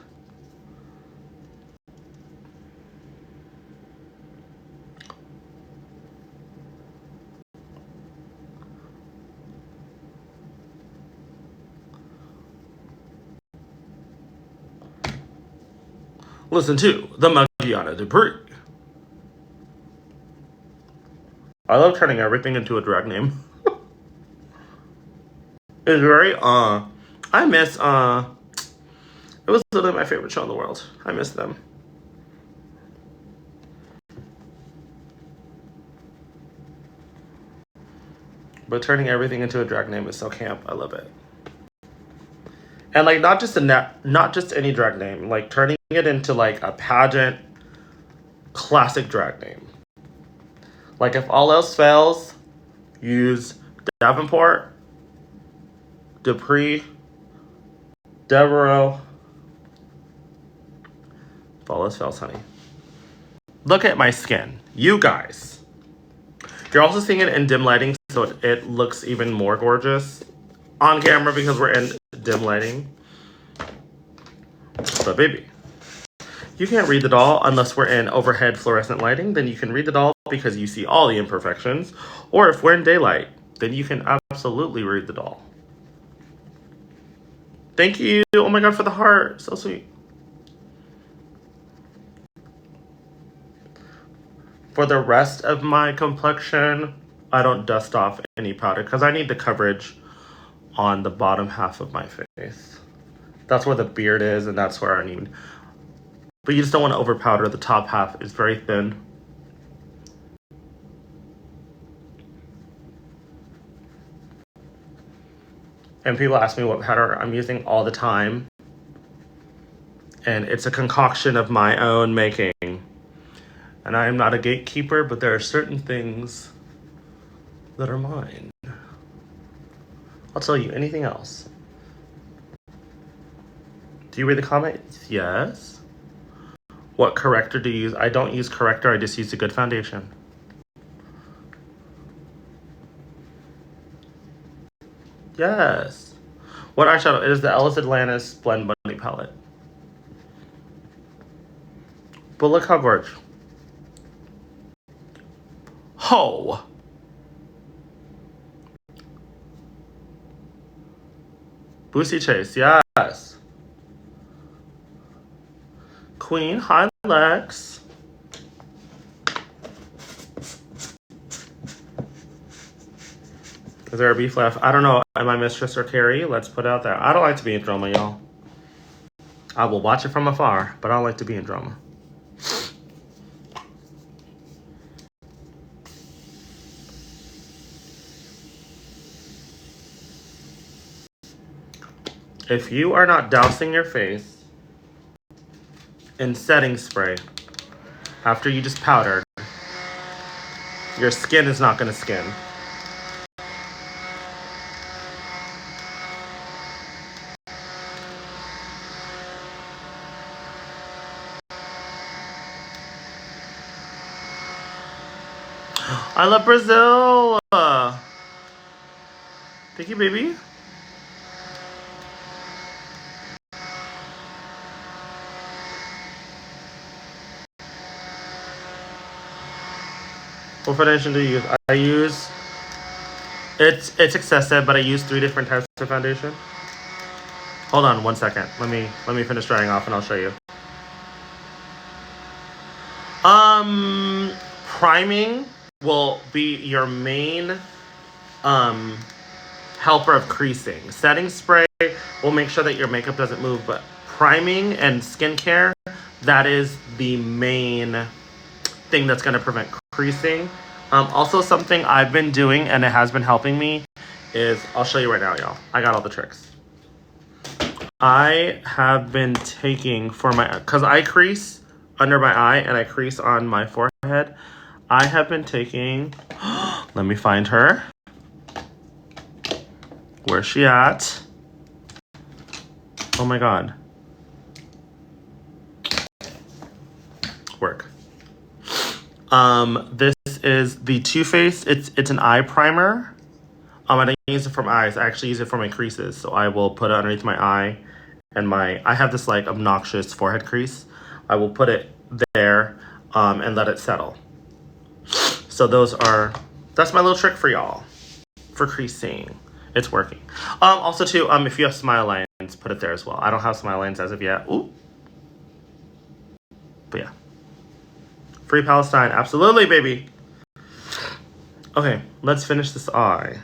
Listen to the Muggiana Dupree. I love turning everything into a drag name. It's very, I miss, it was literally my favorite show in the world. I miss them. But turning everything into a drag name is so camp. I love it. And like not just any drag name, like turning it into like a pageant classic drag name. Like if all else fails, use Davenport, Dupree, Devereaux. If all else fails, honey. Look at my skin. You guys. You're also seeing it in dim lighting, so it looks even more gorgeous on camera because we're in dim lighting. But baby, you can't read the doll unless we're in overhead fluorescent lighting. Then you can read the doll because you see all the imperfections. Or if we're in daylight, then you can absolutely read the doll. Thank you. Oh my God, for the heart. So sweet. For the rest of my complexion, I don't dust off any powder because I need the coverage on the bottom half of my face. That's where the beard is, and that's where I need. But you just don't want to over powder. The top half is very thin. And people ask me what powder I'm using all the time. And it's a concoction of my own making. And I am not a gatekeeper, but there are certain things that are mine. I'll tell you anything else. Do you read the comments? Yes. What corrector do you use? I don't use corrector, I just use a good foundation. Yes. What eyeshadow? It is the Ellis Atlantis Blend Bunny palette. But look how gorgeous. Ho! Boosie Chase, yes. Queen, hi Lex. Is there a beef left? I don't know. Am I Mistress or Carrie? Let's put it out there. I don't like to be in drama, y'all. I will watch it from afar, but I don't like to be in drama. If you are not dousing your face in setting spray after you just powdered, your skin is not going to skin. I love Brazil. Thank you, baby. What foundation do you use? I use, it's excessive, but I use 3 different types of foundation. Hold on 1 second. Let me finish drying off and I'll show you. Priming will be your main helper of creasing. Setting spray will make sure that your makeup doesn't move, but priming and skincare, that is the main thing that's going to prevent creasing. Also something I've been doing and it has been helping me is, I'll show you right now, y'all. I got all the tricks. I have been taking for my, because I crease under my eye and I crease on my forehead. I have been taking, let me find her. Where's she at? Oh my God. Work. This is the Too Faced. It's an eye primer. I don't use it for my eyes. I actually use it for my creases. So I will put it underneath my eye And I have this like obnoxious forehead crease. I will put it there and let it settle. So that's my little trick for y'all for creasing. It's working. Also too, if you have smile lines, put it there as well. I don't have smile lines as of yet. Ooh. But yeah. Free Palestine, absolutely, baby. Okay, let's finish this eye.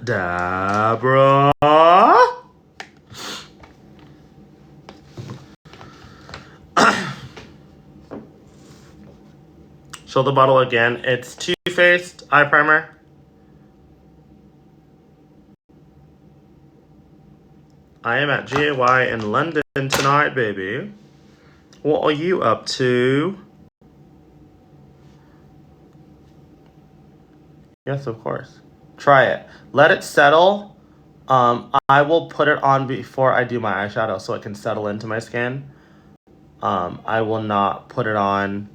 Dabra. Show the bottle again. It's Too Faced eye primer. I am at GAY in London tonight, baby. What are you up to? Yes, of course. Try it. Let it settle. I will put it on before I do my eyeshadow so it can settle into my skin. I will not put it on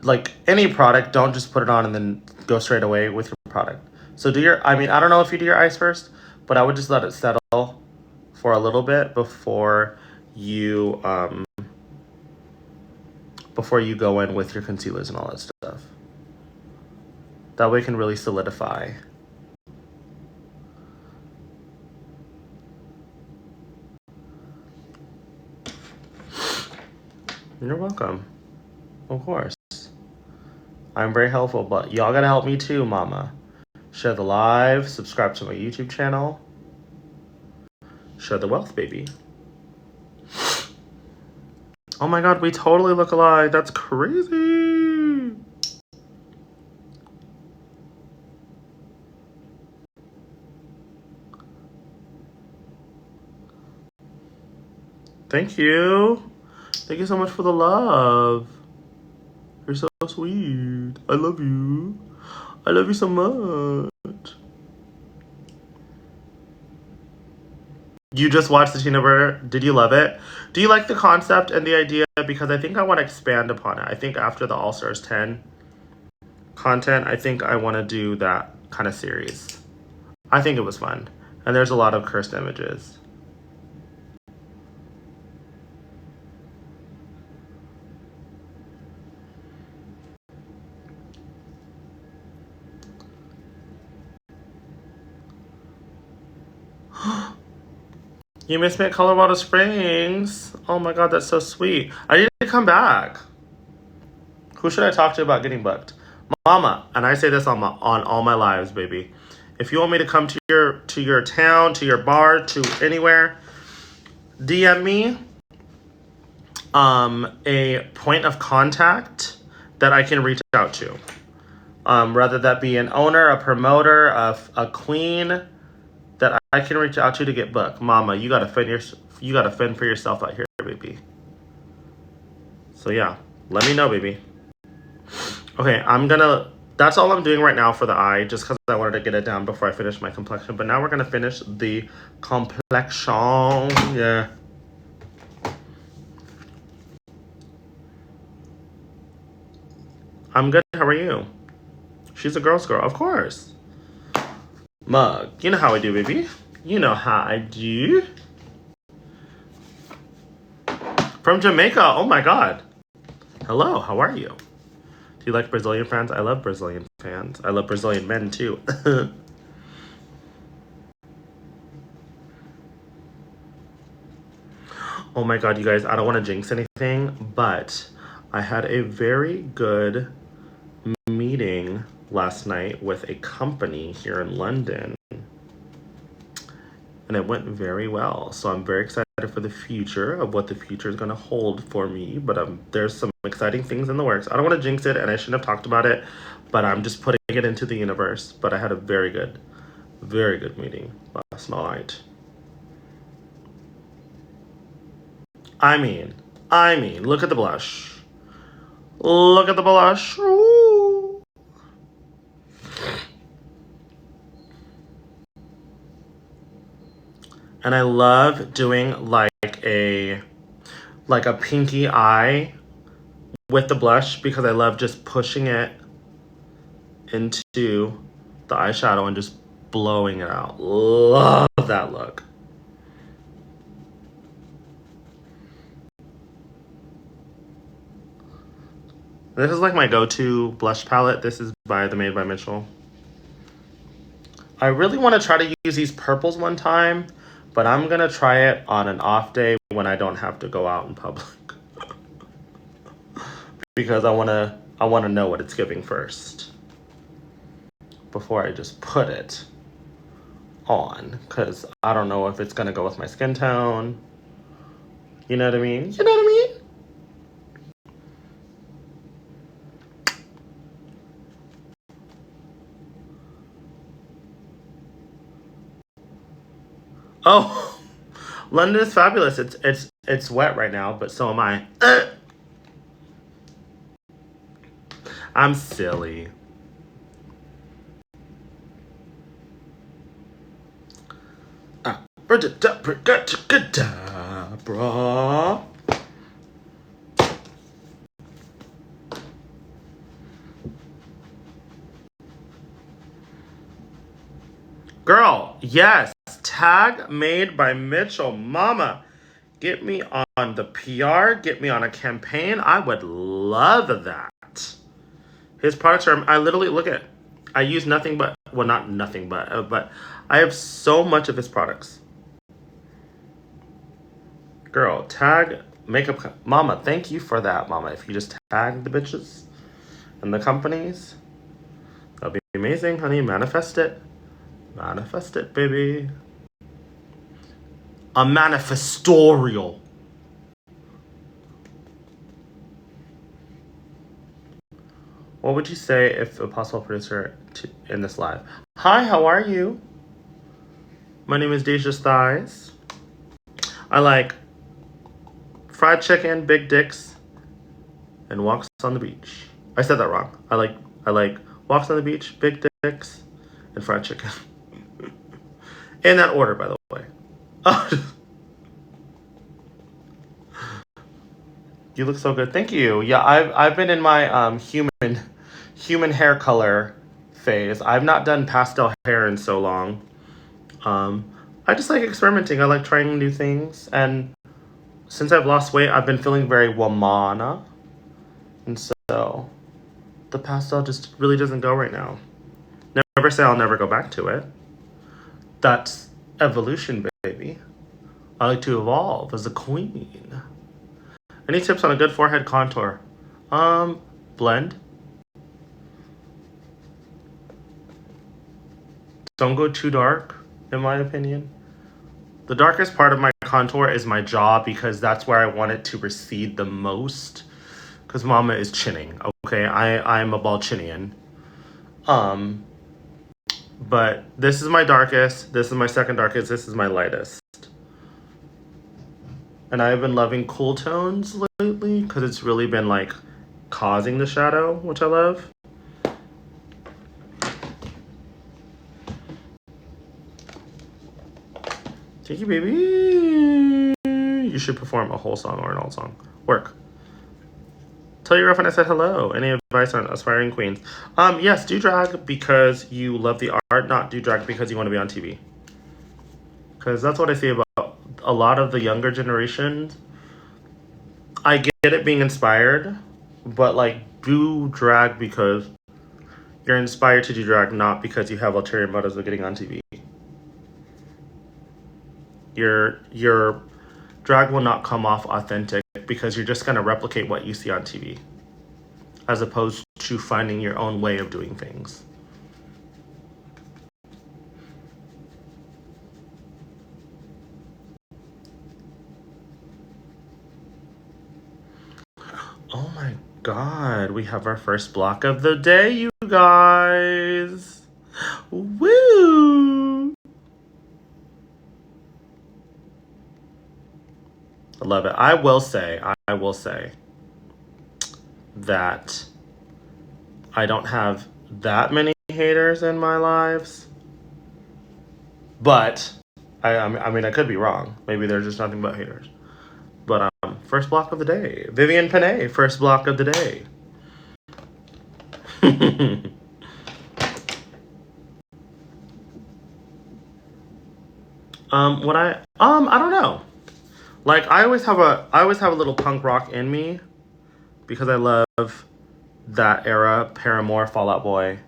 like any product. Don't just put it on and then go straight away with your product. So I don't know if you do your eyes first, but I would just let it settle for a little bit before you go in with your concealers and all that stuff. That way it can really solidify. You're welcome. Of course. I'm very helpful, but y'all gotta help me too, mama. Share the live, subscribe to my YouTube channel. Share the wealth, baby. Oh my god, we totally look alike. That's crazy. Thank you. Thank you so much for the love. You're so sweet. I love you. I love you so much. You just watched the Tina Burner. Did you love it? Do you like the concept and the idea? Because I think I want to expand upon it. I think after the All Stars 10 content, I think I want to do that kind of series. I think it was fun. And there's a lot of cursed images. You missed me at Colorado Springs. Oh my god, that's so sweet. I need to come back. Who should I talk to about getting booked? Mama, and I say this on all my lives, baby. If you want me to come to your town, to your bar, to anywhere, DM me a point of contact that I can reach out to. Whether that be an owner, a promoter, a queen that I can reach out to get booked. Mama, you gotta fend for yourself out here, baby. So yeah, let me know, baby. Okay, that's all I'm doing right now for the eye, just because I wanted to get it down before I finish my complexion. But now we're gonna finish the complexion. Yeah. I'm good. How are you? She's a girl's girl, of course. Mug, you know how I do, baby. You know how I do. From Jamaica. Oh my god. Hello, how are you? Do you like Brazilian fans? I love Brazilian fans. I love Brazilian men too. Oh my god, you guys, I don't want to jinx anything, but I had a very good meeting last night with a company here in London. And it went very well. So I'm very excited for the future of what the future is going to hold for me. But there's some exciting things in the works. I don't want to jinx it, and I shouldn't have talked about it, but I'm just putting it into the universe. But I had a very good meeting last night. I mean, look at the blush. Look at the blush. Ooh. And I love doing like a pinky eye with the blush because I love just pushing it into the eyeshadow and just blowing it out. Love that look. This is like my go-to blush palette. This is by the Made by Mitchell. I really want to try to use these purples one time, but I'm going to try it on an off day when I don't have to go out in public. Because I want to know what it's giving first before I just put it on, because I don't know if it's going to go with my skin tone. You know what I mean? You know what I mean? Oh, London is fabulous. It's wet right now, but so am I. I'm silly. Abracadabra. Girl, yes. Tag Made by Mitchell. Mama, get me on the PR. Get me on a campaign. I would love that. His products are, I literally, look at, I use nothing but, well, not nothing but I have so much of his products. Girl, tag makeup. Mama, thank you for that, Mama. If you just tag the bitches and the companies, that'll be amazing, honey. Manifest it. Manifest it, baby. A manifestorial. What would you say if a possible producer in this live? Hi, how are you? My name is Deja's Thighs. I like fried chicken, big dicks, and walks on the beach. I said that wrong. I like walks on the beach, big dicks, and fried chicken. In that order, by the way. You look so good. Thank you. Yeah, I've been in my human hair color phase. I've not done pastel hair in so long. I just like experimenting. I like trying new things. And since I've lost weight, I've been feeling very womana. And so the pastel just really doesn't go right now. Never say I'll never go back to it. That's evolution, baby. I like to evolve as a queen. Any tips on a good forehead contour? Blend. Don't go too dark, in my opinion. The darkest part of my contour is my jaw, because that's where I want it to recede the most. Because Mama is chinning, okay? I'm a Balchinian. But this is my darkest. This is my second darkest. This is my lightest. And I've been loving cool tones lately because it's really been like causing the shadow, which I love. Thank you, baby. You should perform a whole song or an old song. Work. Tell your girlfriend I said hello. Any advice on aspiring queens? Yes, do drag because you love the art, not do drag because you want to be on TV. Because that's what I see about a lot of the younger generations. I get it being inspired, but like do drag because you're inspired to do drag, not because you have ulterior motives of getting on TV. Your drag will not come off authentic because you're just going to replicate what you see on TV, as opposed to finding your own way of doing things. Oh my God, we have our first block of the day, you guys. Woo! I love it. I will say that I don't have that many haters in my lives. But, I mean, I could be wrong. Maybe there's just nothing but haters. But, first block of the day. Vivian Panay, first block of the day. I don't know. Like I always have a little punk rock in me because I love that era, Paramore, Fall Out Boy,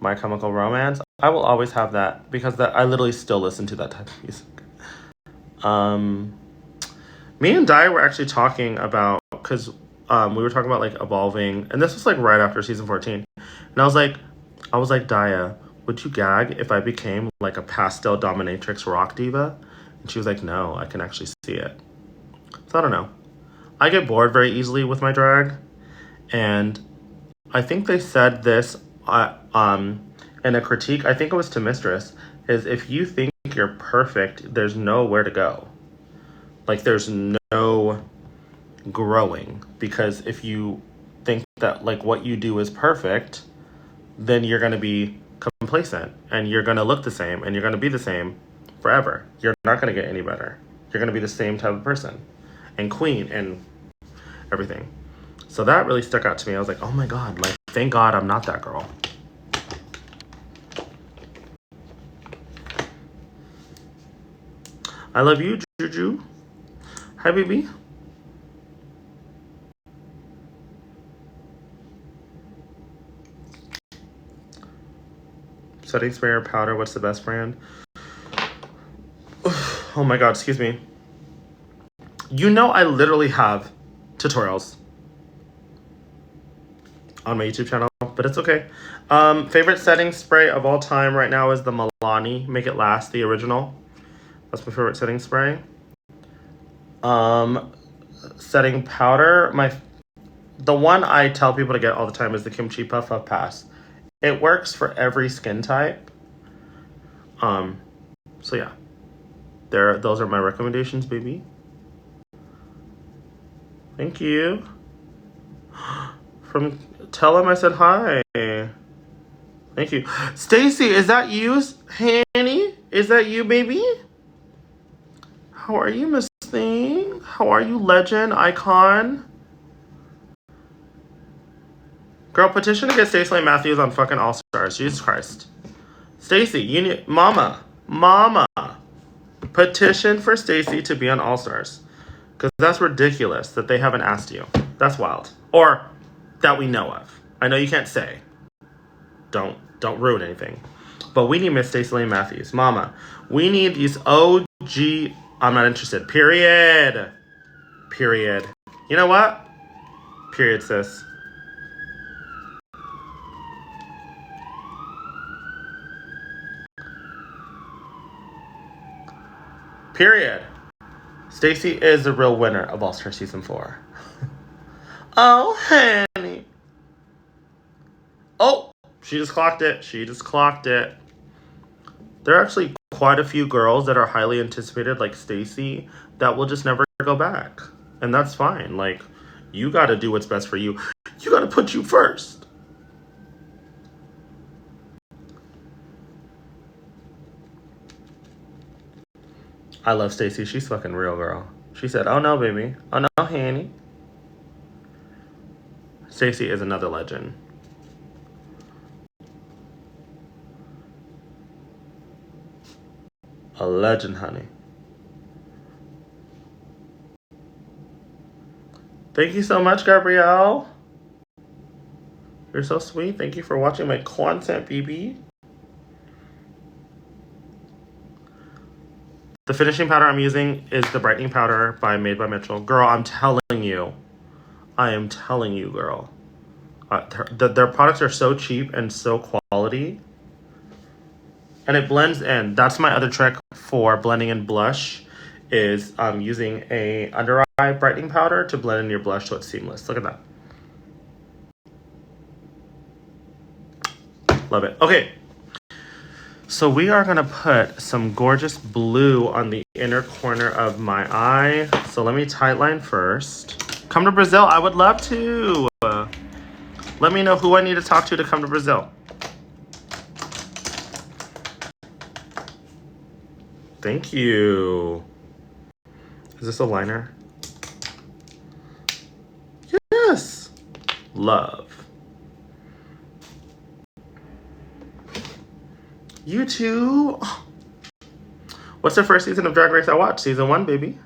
My Chemical Romance. I will always have that because I literally still listen to that type of music. Me and Di were actually talking about, because we were talking about like evolving, and this was like right after season 14, and I was like, Dia, would you gag if I became like a pastel dominatrix rock diva? And she was like, no, I can actually see it. So I don't know. I get bored very easily with my drag, and I think they said this in a critique. I think it was to Mistress. Is if you think you're perfect, there's nowhere to go. Like there's no growing, because if you think that like what you do is perfect, then you're going to be complacent and you're going to look the same and you're going to be the same forever. You're not going to get any better. You're going to be the same type of person and queen and everything. So that really stuck out to me. I was like, oh my God, like, thank God I'm not that girl. I love you, Juju. Hi, baby. Setting spray or powder, what's the best brand? Oh my God, excuse me. You know I literally have tutorials on my YouTube channel, but it's okay. Favorite setting spray of all time right now is the Milani Make It Last, the original. That's my favorite setting spray. Setting powder, the one I tell people to get all the time is the Kimchi Puff Puff Pass. It works for every skin type. So yeah. Those are my recommendations, baby. Thank you. Tell him I said hi. Thank you. Stacy, is that you, Hanny? Is that you, baby? How are you, Miss Thing? How are you, legend, icon? Girl, petition to get Stacey Matthews on fucking All Stars. Jesus Christ. Stacy, you need Mama. Petition for Stacy to be on All Stars. Because that's ridiculous that they haven't asked you. That's wild. Or that we know of. I know you can't say. Don't ruin anything. But we need Miss Stacey Lane Matthews. Mama, we need these OG. I'm not interested. Period. You know what? Period, sis. Period. Stacy is the real winner of All Star Season 4. Oh, honey. Oh, she just clocked it. There are actually quite a few girls that are highly anticipated, like Stacy, that will just never go back. And that's fine. Like, you got to do what's best for you. You got to put you first. I love Stacy. She's fucking real, girl. She said, oh no, baby. Oh no, honey. Stacy is another legend. A legend, honey. Thank you so much, Gabrielle. You're so sweet. Thank you for watching my content, BB. The finishing powder I'm using is the brightening powder Made by Mitchell. Girl, I'm telling you. I am telling you, girl. Their products are so cheap and so quality. And it blends in. That's my other trick for blending in blush, is using a under eye brightening powder to blend in your blush so it's seamless. Look at that. Love it. Okay. So we are going to put some gorgeous blue on the inner corner of my eye. So let me tightline first. Come to Brazil. I would love to. Let me know who I need to talk to come to Brazil. Thank you. Is this a liner? Yes. Love. You too. What's the first season of Drag Race I watched? Season 1, baby.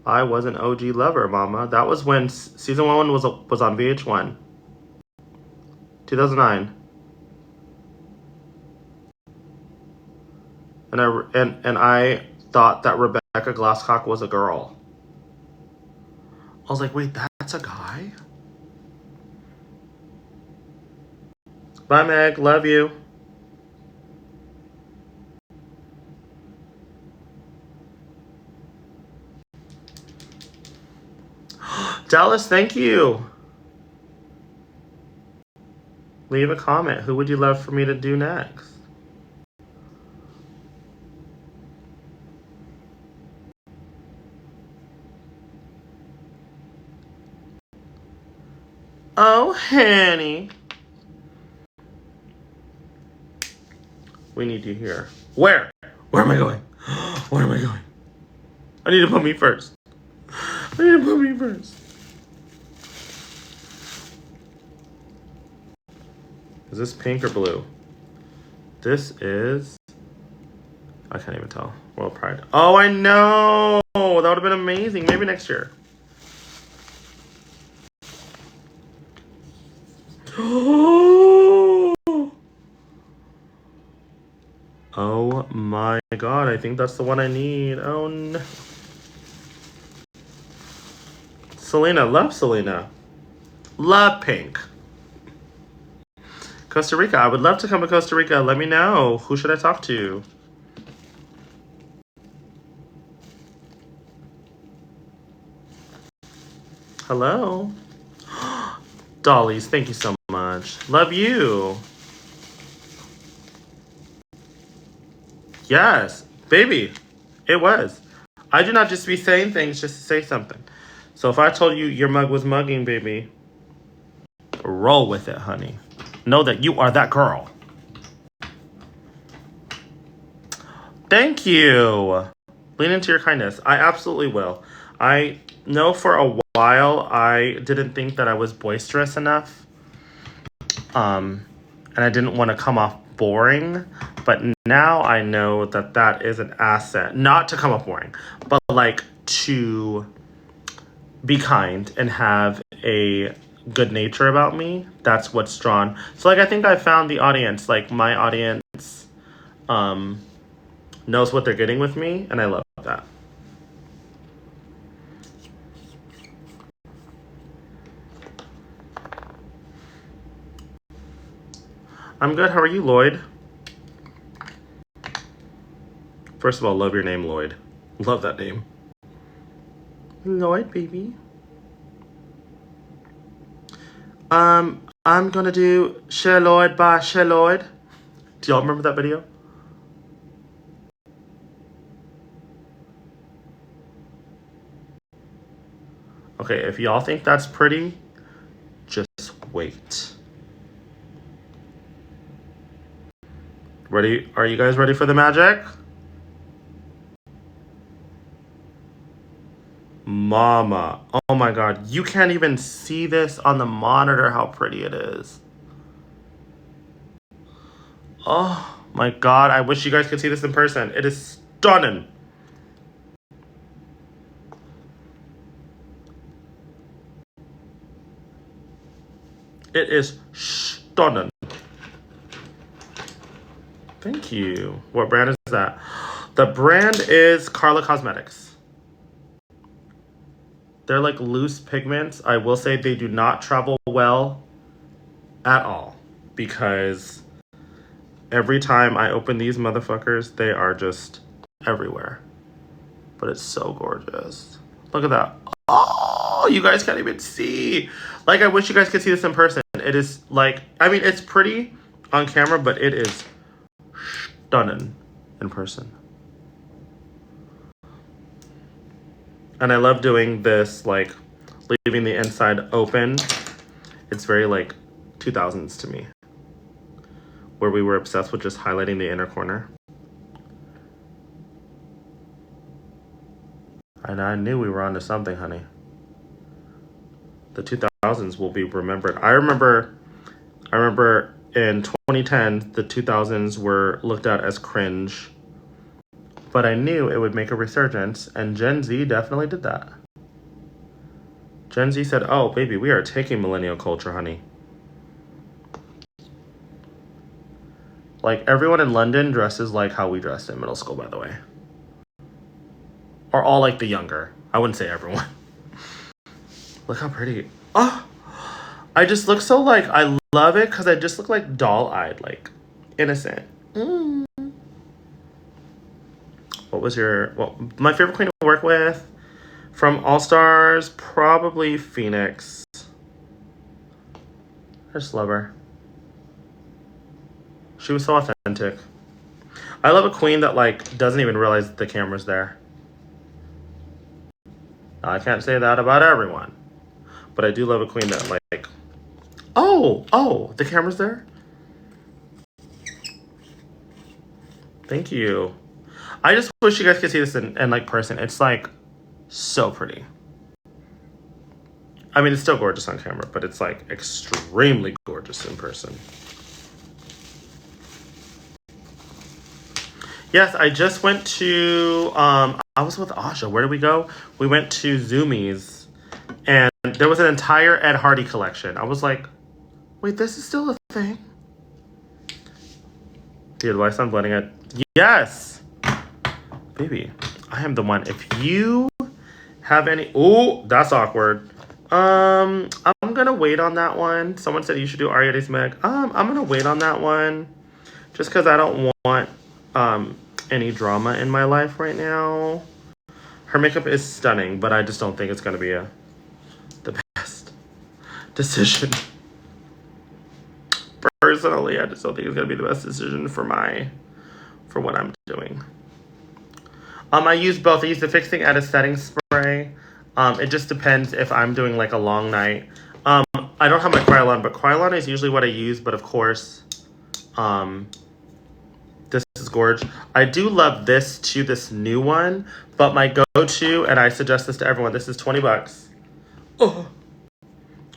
I was an OG lover, mama. That was when season 1 was on VH1. 2009. And I thought that Rebecca Glasscock was a girl. I was like, wait, that's a guy? Bye, Meg. Love you. Dallas, thank you. Leave a comment. Who would you love for me to do next? Oh, honey. We need you here. Where? Where am I going? Where am I going? I need to put me first. I need to put me first. Is this pink or blue? This is... I can't even tell. World Pride. Oh, I know! That would have been amazing. Maybe next year. Oh my god, I think that's the one I need. Oh no. Selena, love Selena. Love pink. Costa Rica, I would love to come to Costa Rica. Let me know. Who should I talk to? Hello? Dollies, thank you so much. Love you. Yes, baby, it was. I do not just be saying things just to say something. So if I told you your mug was mugging, baby, roll with it, honey. Know that you are that girl. Thank you. Lean into your kindness. I absolutely will. I know for a while I didn't think that I was boisterous enough. And I didn't want to come off boring. But now I know that that is an asset. Not to come off boring, but like to be kind and have a good nature about me. That's what's drawn. So like I think I found the audience. Like my audience knows what they're getting with me, and I love that. I'm good. How are you, Lloyd? First of all, love your name, Lloyd. Love that name. Lloyd, baby. I'm gonna do Cher Lloyd by Cher Lloyd. Do y'all remember that video? Okay, if y'all think that's pretty, just wait. Ready? Are you guys ready for the magic? Mama. Oh my god. You can't even see this on the monitor how pretty it is. Oh my god. I wish you guys could see this in person. It is stunning. It is stunning. Thank you. What brand is that? The brand is Carla Cosmetics. They're like loose pigments. I will say they do not travel well at all because every time I open these motherfuckers, they are just everywhere. But it's so gorgeous. Look at that. Oh, you guys can't even see. Like, I wish you guys could see this in person. It is like, I mean, it's pretty on camera, but it is stunning in person. And I love doing this, like, leaving the inside open. It's very, like, 2000s to me. Where we were obsessed with just highlighting the inner corner. And I knew we were onto something, honey. The 2000s will be remembered. I remember in 2010, the 2000s were looked at as cringe. but I knew it would make a resurgence, and Gen Z definitely did that. Gen Z said, oh, baby, we are taking millennial culture, honey. Like, everyone in London dresses like how we dressed in middle school, by the way. Or all like the younger. I wouldn't say everyone. Look how pretty. Oh, I just look so like, I love it because I just look like doll-eyed, like innocent. What was my favorite queen to work with from All Stars? Probably Phoenix. I just love her. She was so authentic. I love a queen that like doesn't even realize the camera's there. Now, I can't say that about everyone, but I do love a queen that like, oh, the camera's there. Thank you. I just wish you guys could see this in like person. It's like so pretty. I mean, it's still gorgeous on camera, but it's like extremely gorgeous in person. Yes, I just went to, I was with Asha. Where did we go? We went to Zoomies, and there was an entire Ed Hardy collection. I was like, wait, this is still a thing? The advice on blending it. Yes! Baby, I am the one. If you have any, oh, that's awkward. I'm gonna wait on that one. Someone said you should do Arietta's Meg. I'm gonna wait on that one. Just because I don't want, any drama in my life right now. Her makeup is stunning, but I just don't think it's going to be the best decision. Personally, I just don't think it's going to be the best decision for what I'm doing. I use both. I use the Fixing at a Setting spray. It just depends if I'm doing like a long night. I don't have my Krylon, but Krylon is usually what I use, but of course, this is gorgeous. I do love this too, this new one, but my go-to, and I suggest this to everyone, this is $20. Oh,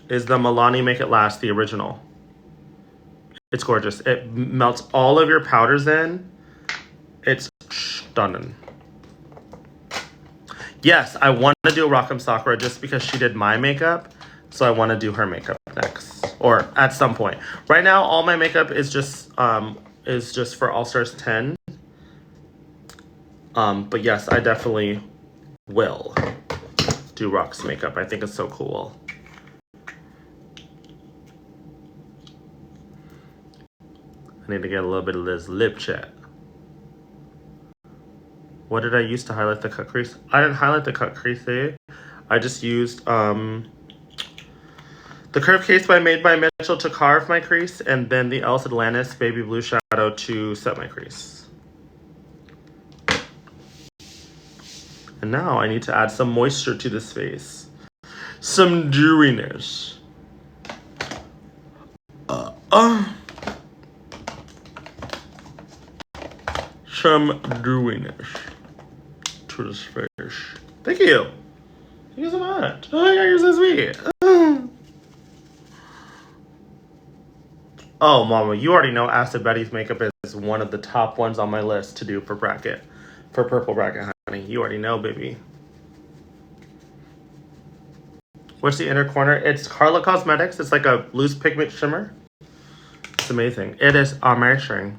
is the Milani Make It Last, the original. It's gorgeous. It melts all of your powders in. It's stunning. Yes, I want to do Rock'em Sakura just because she did my makeup, so I want to do her makeup next, or at some point. Right now, all my makeup is just for All Stars 10. But yes, I definitely will do Rock's makeup. I think it's so cool. I need to get a little bit of this lip chat. What did I use to highlight the cut crease? I didn't highlight the cut crease there. I just used the Curve Case Made by Mitchell to carve my crease, and then the Elsa Atlantis Baby Blue Shadow to set my crease. And now I need to add some moisture to this face. Some dewiness. Some dewiness to this face. Thank you. Thank you so much. Oh my god, you're so sweet. Oh, mama, you already know Acid Betty's makeup is one of the top ones on my list to do for bracket. For purple bracket, honey. You already know, baby. What's the inner corner? It's Carla Cosmetics. It's like a loose pigment shimmer. It's amazing. It is amazing.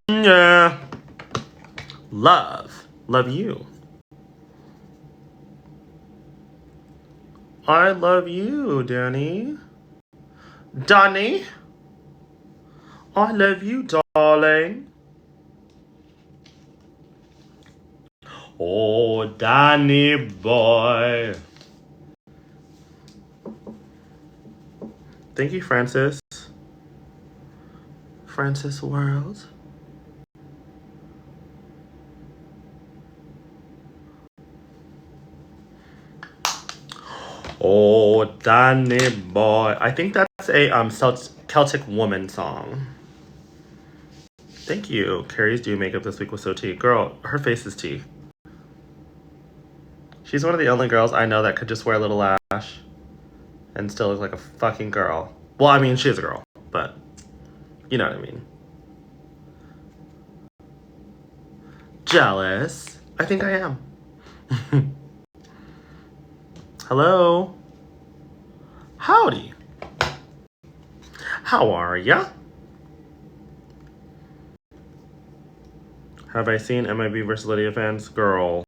Yeah. Love you. I love you, Danny. Danny. I love you, darling. Oh, Danny boy. Thank you, Francis. Francis World. Oh, Danny boy. I think that's a Celtic Woman song. Thank you. Carrie's Dew makeup this week was so tea. Girl, her face is tea. She's one of the only girls I know that could just wear a little lash and still look like a fucking girl. Well, I mean, she is a girl, but you know what I mean. Jealous? I think I am. Hello? Howdy. How are ya? Have I seen MIB versus Lydia fans? Girl.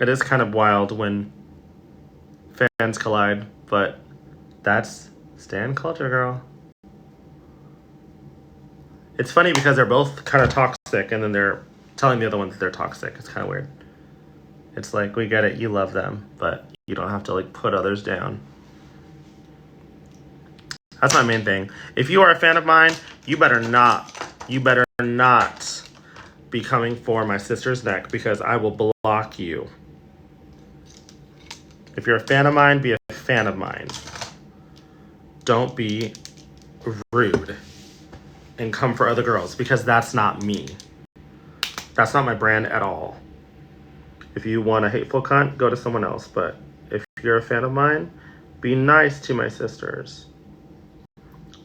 It is kind of wild when fans collide, but that's stan culture, girl. It's funny because they're both kind of toxic, and then they're telling the other one that they're toxic. It's kind of weird. It's like, we get it, you love them, but you don't have to like put others down. That's my main thing. If you are a fan of mine, you better not be coming for my sister's neck, because I will block you. If you're a fan of mine, be a fan of mine. Don't be rude and come for other girls, because that's not me. That's not my brand at all. If you want a hateful cunt, go to someone else. But if you're a fan of mine, be nice to my sisters.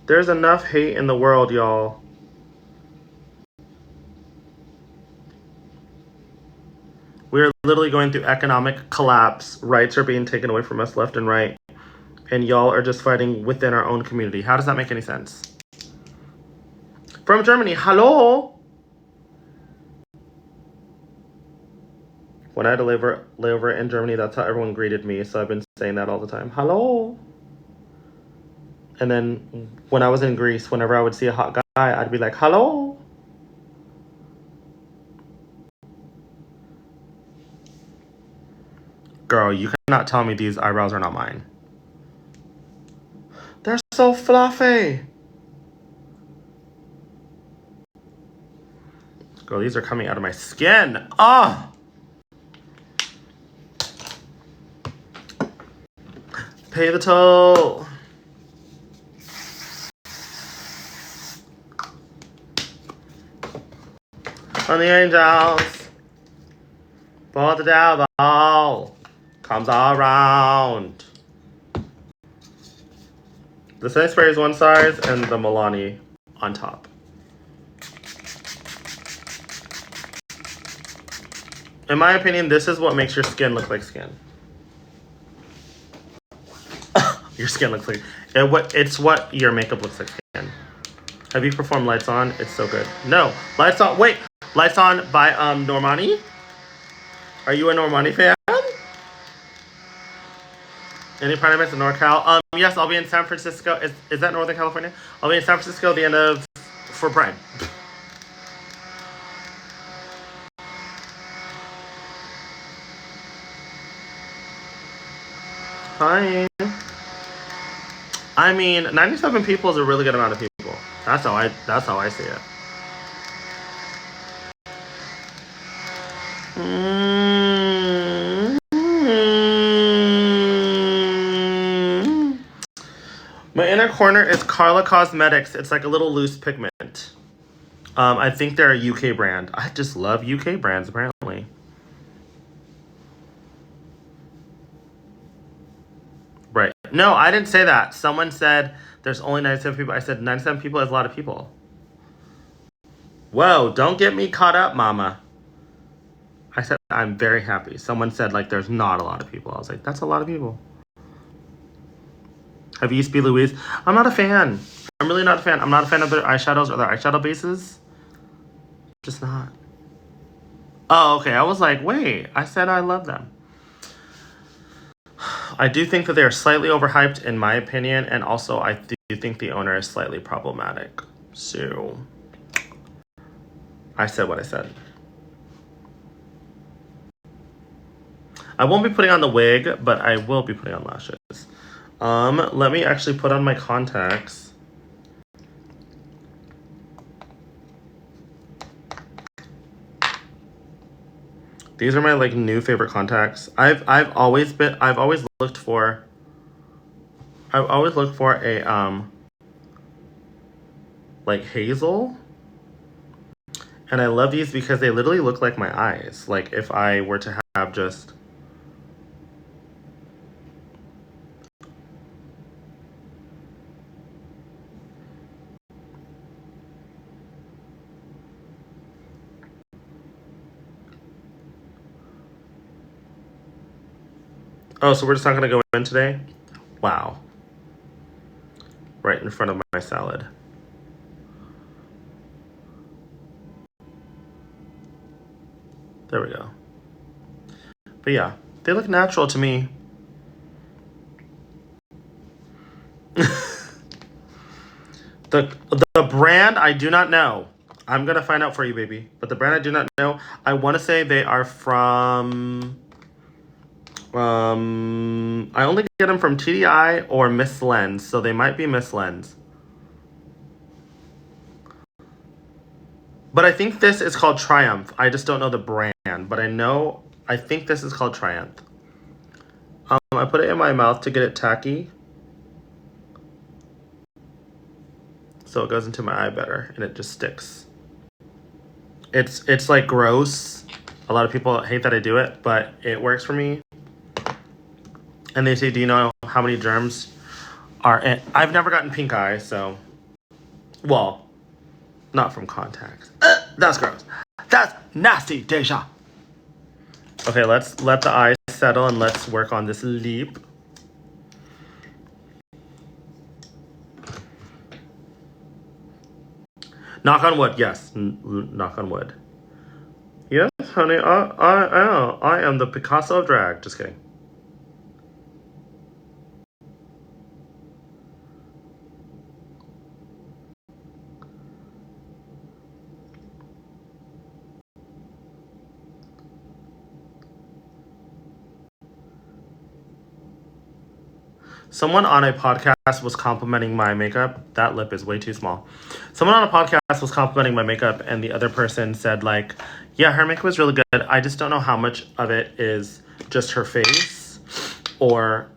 There's enough hate in the world, y'all. We're literally going through economic collapse. Rights are being taken away from us left and right. And y'all are just fighting within our own community. How does that make any sense? From Germany, hello? When I had to lay over in Germany, that's how everyone greeted me. So I've been saying that all the time. Hello? And then when I was in Greece, whenever I would see a hot guy, I'd be like, hello? Girl, you cannot tell me these eyebrows are not mine. They're so fluffy. Girl, these are coming out of my skin. Ah! Pay the toll. On the angels. For the devil comes around. The setting spray is one size and the Milani on top. In my opinion, this is what makes your skin look like skin. Your skin looks like... It's what your makeup looks like skin. Have you performed Lights On? It's so good. No. Lights On... Wait. Lights On by Normani? Are you a Normani fan? Any Pride events in NorCal? Yes, I'll be in San Francisco. Is that Northern California? I'll be in San Francisco the end of... for Pride. Hi. I mean, 97 people is a really good amount of people. That's how I see it. My inner corner is Carla Cosmetics. It's like a little loose pigment. I think they're a UK brand. I just love UK brands, apparently. Right. No, I didn't say that. Someone said there's only 97 people. I said 97 people is a lot of people. Whoa, don't get me caught up, mama. I said I'm very happy. Someone said like there's not a lot of people. I was like, that's a lot of people. Have you used B. Louise? I'm not a fan. I'm really not a fan. I'm not a fan of their eyeshadows or their eyeshadow bases. Just not. Oh, okay. I was like, wait. I said I love them. I do think that they are slightly overhyped in my opinion, and also I do think the owner is slightly problematic. So I said what I said. I won't be putting on the wig, but I will be putting on lashes. Let me actually put on my contacts. These are my like new favorite contacts. I've always looked for a like hazel. And I love these because they literally look like my eyes. Like if I were to have just Oh, so we're just not gonna go in today? Wow. Right in front of my salad. There we go. But yeah, they look natural to me. The brand I do not know. I'm gonna find out for you, baby. But the brand I do not know. I want to say they are from. I only get them from TDI or Miss Lens, so they might be Miss Lens. But I think this is called Triumph. I just don't know the brand, but I think this is called Triumph. I put it in my mouth to get it tacky, so it goes into my eye better, and it just sticks. It's like gross. A lot of people hate that I do it, but it works for me. And they say, do you know how many germs are in? I've never gotten pink eye, so. Well, not from contacts. That's gross. That's nasty, Deja. Okay, let's let the eyes settle and let's work on this lip. Knock on wood, yes. Knock on wood. Yes, honey, I am the Picasso of drag. Just kidding. Someone on a podcast was complimenting my makeup. That lip is way too small. Someone on a podcast was complimenting my makeup, and the other person said, like, yeah, her makeup was really good. I just don't know how much of it is just her face or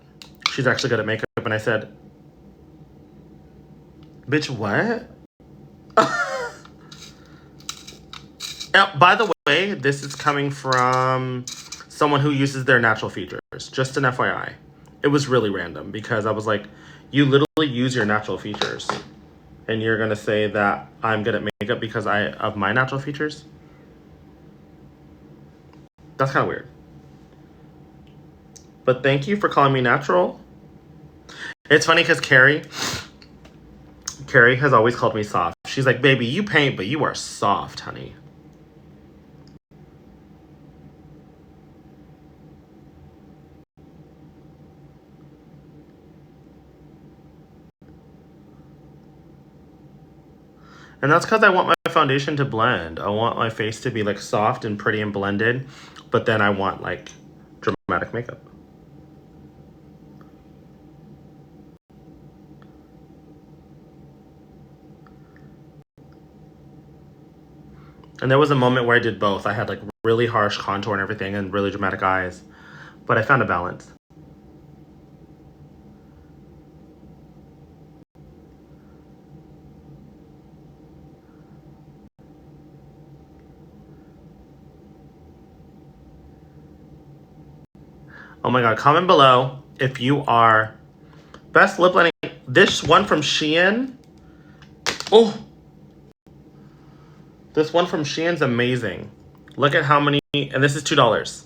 she's actually good at makeup. And I said, bitch, what? By the way, this is coming from someone who uses their natural features. Just an FYI. It was really random because I was like, you literally use your natural features and you're going to say that I'm good at makeup because of my natural features? That's kind of weird. But thank you for calling me natural. It's funny because Carrie has always called me soft. She's like, baby, you paint, but you are soft, honey. And that's because I want my foundation to blend. I want my face to be like soft and pretty and blended, but then I want like dramatic makeup. And there was a moment where I did both. I had like really harsh contour and everything and really dramatic eyes, but I found a balance. Oh my god, comment below if you are best lip lining. This one from Shein. Oh, this one from Shein's amazing. Look at how many, and this is $2.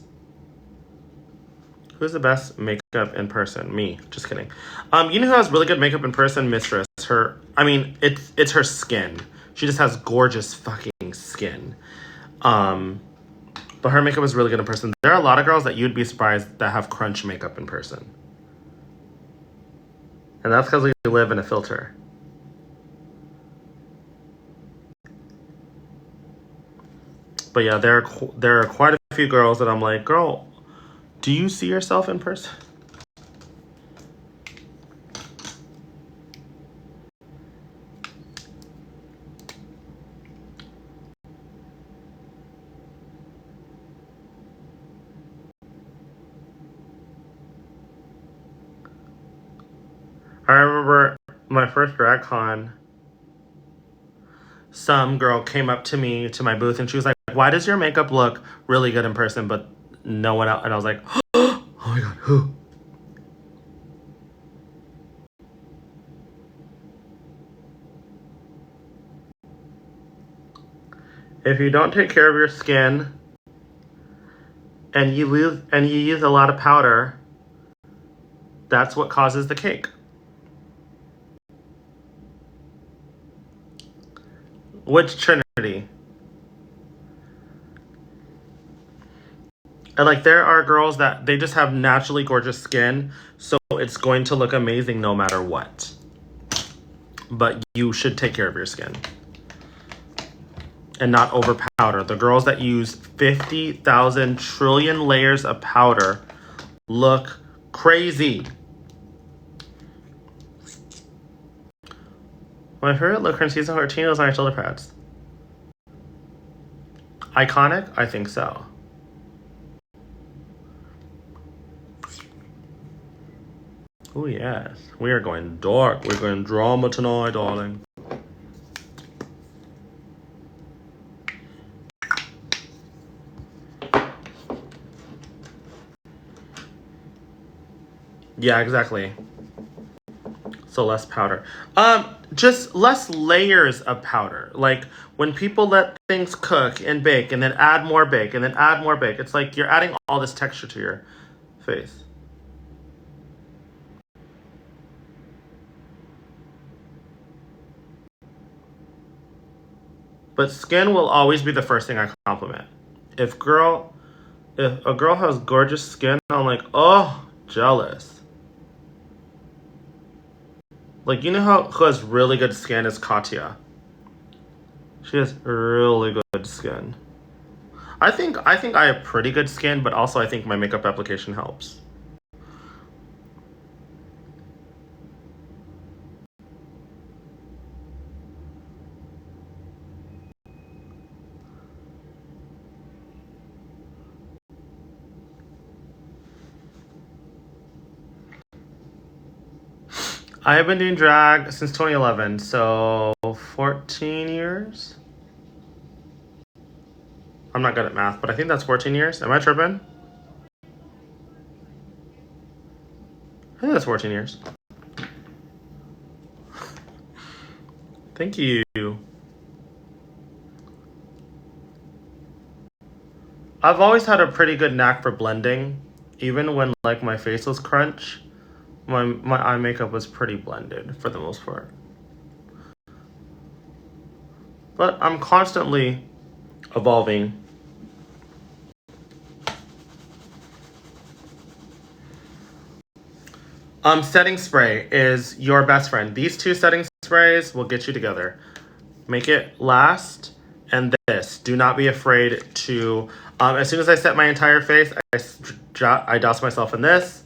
Who's the best makeup in person? Me. Just kidding. You know who has really good makeup in person? Mistress. It's her skin. She just has gorgeous fucking skin. But her makeup is really good in person. There are a lot of girls that you'd be surprised that have crunch makeup in person. And that's because we live in a filter. But yeah, there are quite a few girls that I'm like, girl, do you see yourself in person? I remember my first drag con, some girl came up to me to my booth and she was like, why does your makeup look really good in person but no one else? And I was like, oh my god, who? If you don't take care of your skin and you use a lot of powder, That's what causes the cake. Which Trinity? And like there are girls that they just have naturally gorgeous skin, so it's going to look amazing no matter what. But you should take care of your skin. And not over powder. The girls that use 50,000 trillion layers of powder look crazy. My favorite look from season 14 was on our shoulder pads. Iconic? I think so. Oh yes. We are going dark. We're going drama tonight, darling. Yeah, exactly. So less powder. Just less layers of powder. Like when people let things cook and bake and then add more bake and then add more bake, it's like you're adding all this texture to your face. But skin will always be the first thing I compliment. If a girl has gorgeous skin, I'm like, oh, jealous. Like, you know who has really good skin is Katya. She has really good skin. I think I have pretty good skin, but also I think my makeup application helps. I have been doing drag since 2011, so 14 years? I'm not good at math, but I think that's 14 years. Am I tripping? I think that's 14 years. Thank you. I've always had a pretty good knack for blending. Even when like my face was crunch, my eye makeup was pretty blended for the most part. But I'm constantly evolving. Setting spray is your best friend. These two setting sprays will get you together. Make it last. And this. Do not be afraid to... as soon as I set my entire face, I douse myself in this.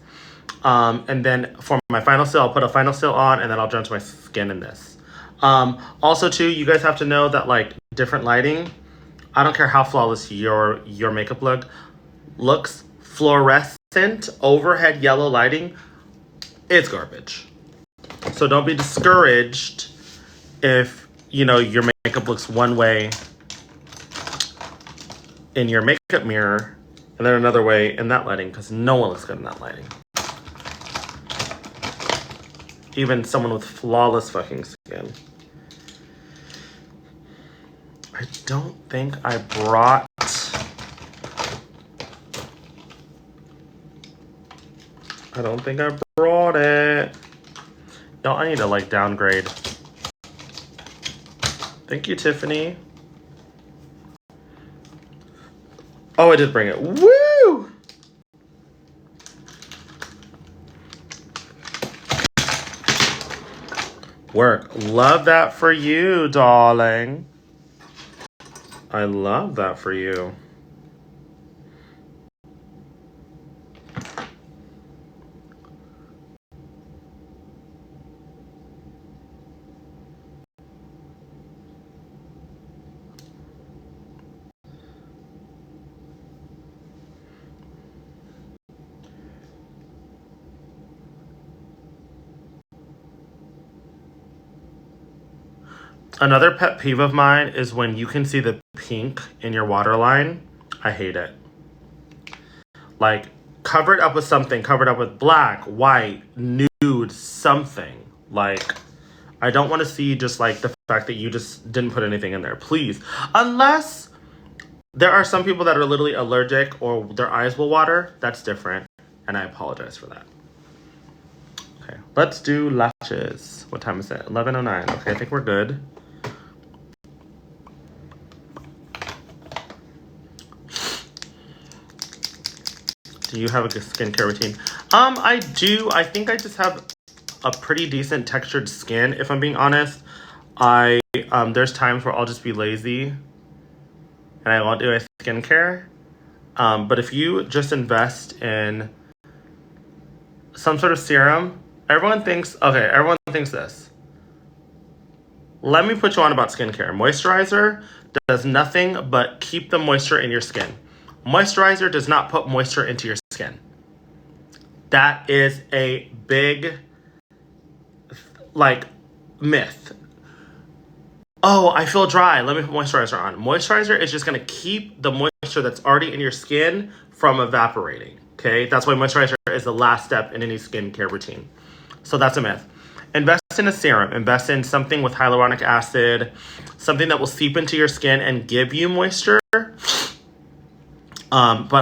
And then for my final seal, I'll put a final seal on, and then I'll drench my skin in this. Also, too, you guys have to know that, like, different lighting, I don't care how flawless your makeup looks, fluorescent overhead yellow lighting, it's garbage. So don't be discouraged if, you know, your makeup looks one way in your makeup mirror and then another way in that lighting, because no one looks good in that lighting. Even someone with flawless fucking skin. I don't think I brought... I don't think I brought it. No, I need to like downgrade. Thank you, Tiffany. Oh, I did bring it. Woo! Work. Love that for you, darling. I love that for you. Another pet peeve of mine is when you can see the pink in your waterline. I hate it. Like, cover it up with something. Cover it up with black, white, nude, something. Like, I don't want to see just like the fact that you just didn't put anything in there. Please. Unless there are some people that are literally allergic or their eyes will water. That's different. And I apologize for that. Okay, let's do lashes. What time is it? 11:09. Okay, I think we're good. Do you have a good skincare routine? I do. I think I just have a pretty decent textured skin, if I'm being honest. There's times where I'll just be lazy and I won't do a skincare. But if you just invest in some sort of serum, everyone thinks this. Let me put you on about skincare. Moisturizer does nothing but keep the moisture in your skin. Moisturizer does not put moisture into your skin. That is a big, myth. Oh, I feel dry. Let me put moisturizer on. Moisturizer is just going to keep the moisture that's already in your skin from evaporating. Okay? That's why moisturizer is the last step in any skincare routine. So that's a myth. Invest in a serum. Invest in something with hyaluronic acid, something that will seep into your skin and give you moisture. But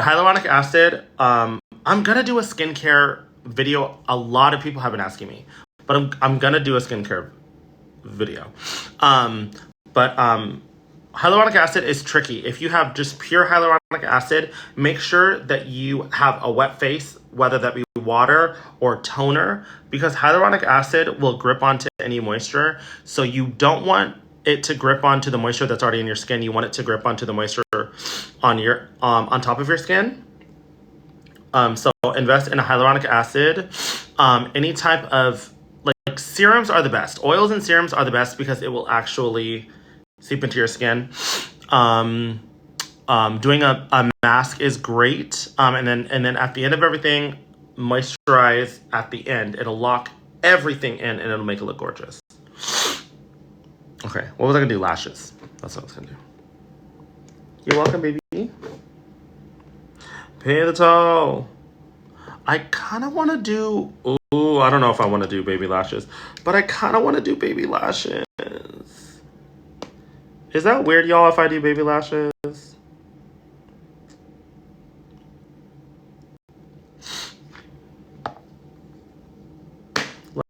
hyaluronic acid, I'm gonna do a skincare video. A lot of people have been asking me, but I'm gonna do a skincare video. Hyaluronic acid is tricky. If you have just pure hyaluronic acid, make sure that you have a wet face, whether that be water or toner, because hyaluronic acid will grip onto any moisture. So you don't want it to grip onto the moisture that's already in your skin. You want it to grip onto the moisture on your on top of your skin. So invest in a hyaluronic acid. Any type of like serums are the best. Oils and serums are the best because it will actually seep into your skin. Doing a mask is great. And then at the end of everything, moisturize at the end. It'll lock everything in and it'll make it look gorgeous. Okay, what was I gonna do? Lashes. That's what I was gonna do. You're welcome, baby. Pay the toll. I kind of want to do... Ooh, I don't know if I want to do baby lashes, but I kind of want to do baby lashes. Is that weird, y'all, if I do baby lashes?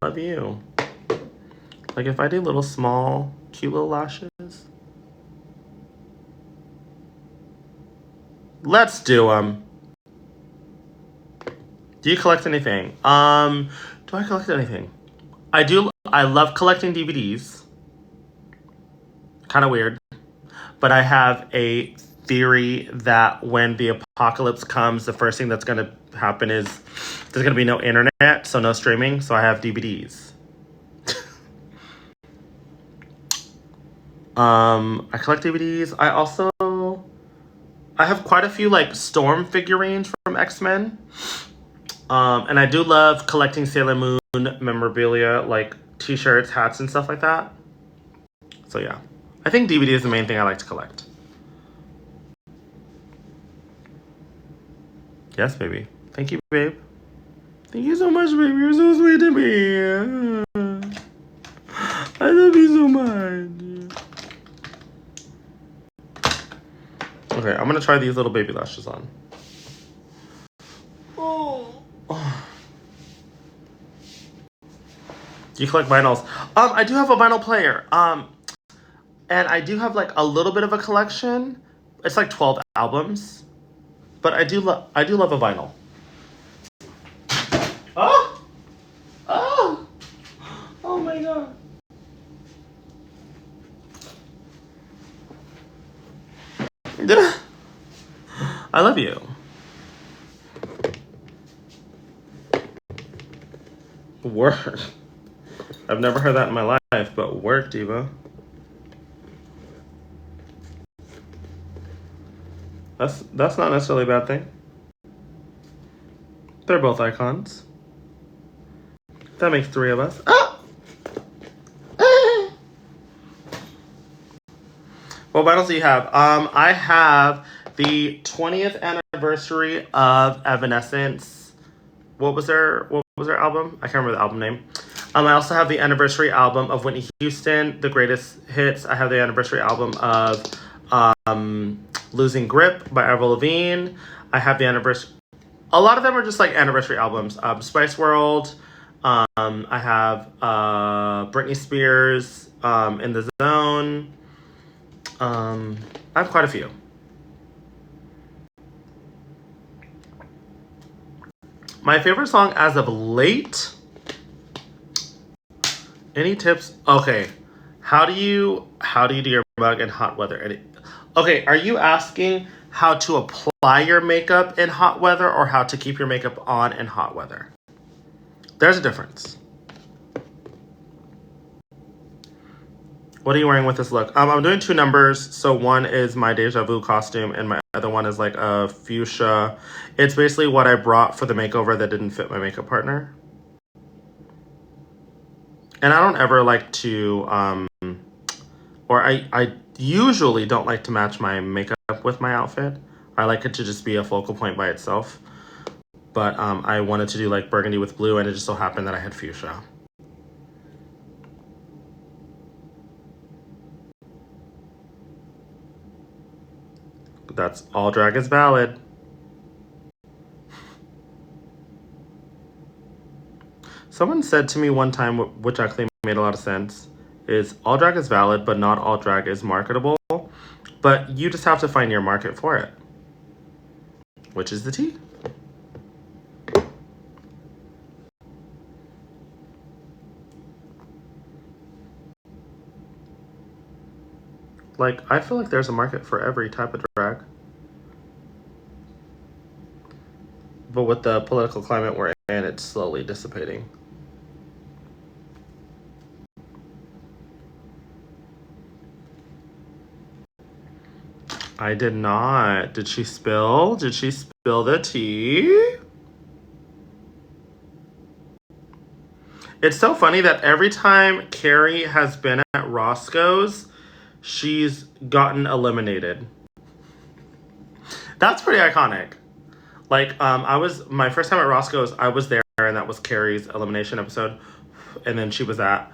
Love you. Like, if I do little, small, cute little lashes. Let's do them. Do you collect anything? Do I collect anything? I do. I love collecting DVDs. Kind of weird. But I have a theory that when the apocalypse comes, the first thing that's going to happen is there's going to be no internet, so no streaming. So I have DVDs. I collect DVDs. I have quite a few like Storm figurines from X-Men. And I do love collecting Sailor Moon memorabilia, like t-shirts, hats, and stuff like that. So yeah, I think DVD is the main thing I like to collect. Yes, baby. Thank you, babe. Thank you so much, baby. You're so sweet to me. I love you so much. Okay, I'm gonna try these little baby lashes on. Do you collect vinyls? I do have a vinyl player. And I do have like a little bit of a collection. It's like 12 albums. But I do love a vinyl. Oh! Oh! Oh my god. I love you. Work. I've never heard that in my life, but work, diva. That's not necessarily a bad thing. They're both icons. That makes 3 of us. Ah! What vinyls do you have? I have the 20th anniversary of Evanescence. What was their album? I can't remember the album name. I also have the anniversary album of Whitney Houston, the greatest hits. I have the anniversary album of Losing Grip by Avril Lavigne. I have the anniversary. A lot of them are just like anniversary albums. Spice World. I have Britney Spears, In the Zone. I have quite a few. My favorite song as of late. Any tips? Okay. How do you do your mug in hot weather? Okay, are you asking how to apply your makeup in hot weather or how to keep your makeup on in hot weather? There's a difference. What are you wearing with this look? I'm doing 2 numbers. So one is my Deja Vu costume and my other one is like a fuchsia. It's basically what I brought for the makeover that didn't fit my makeup partner. And I don't ever like to, or I usually don't like to match my makeup with my outfit. I like it to just be a focal point by itself. But I wanted to do like burgundy with blue and it just so happened that I had fuchsia. That's all drag is valid. Someone said to me one time, which actually made a lot of sense, is all drag is valid, but not all drag is marketable. But you just have to find your market for it. Which is the tea. Like, I feel like there's a market for every type of drag. But with the political climate we're in, it's slowly dissipating. I did not. Did she spill? Did she spill the tea? It's so funny that every time Carrie has been at Roscoe's, she's gotten eliminated. That's pretty iconic. Like, my first time at Roscoe's, I was there, and that was Carrie's elimination episode. And then she was at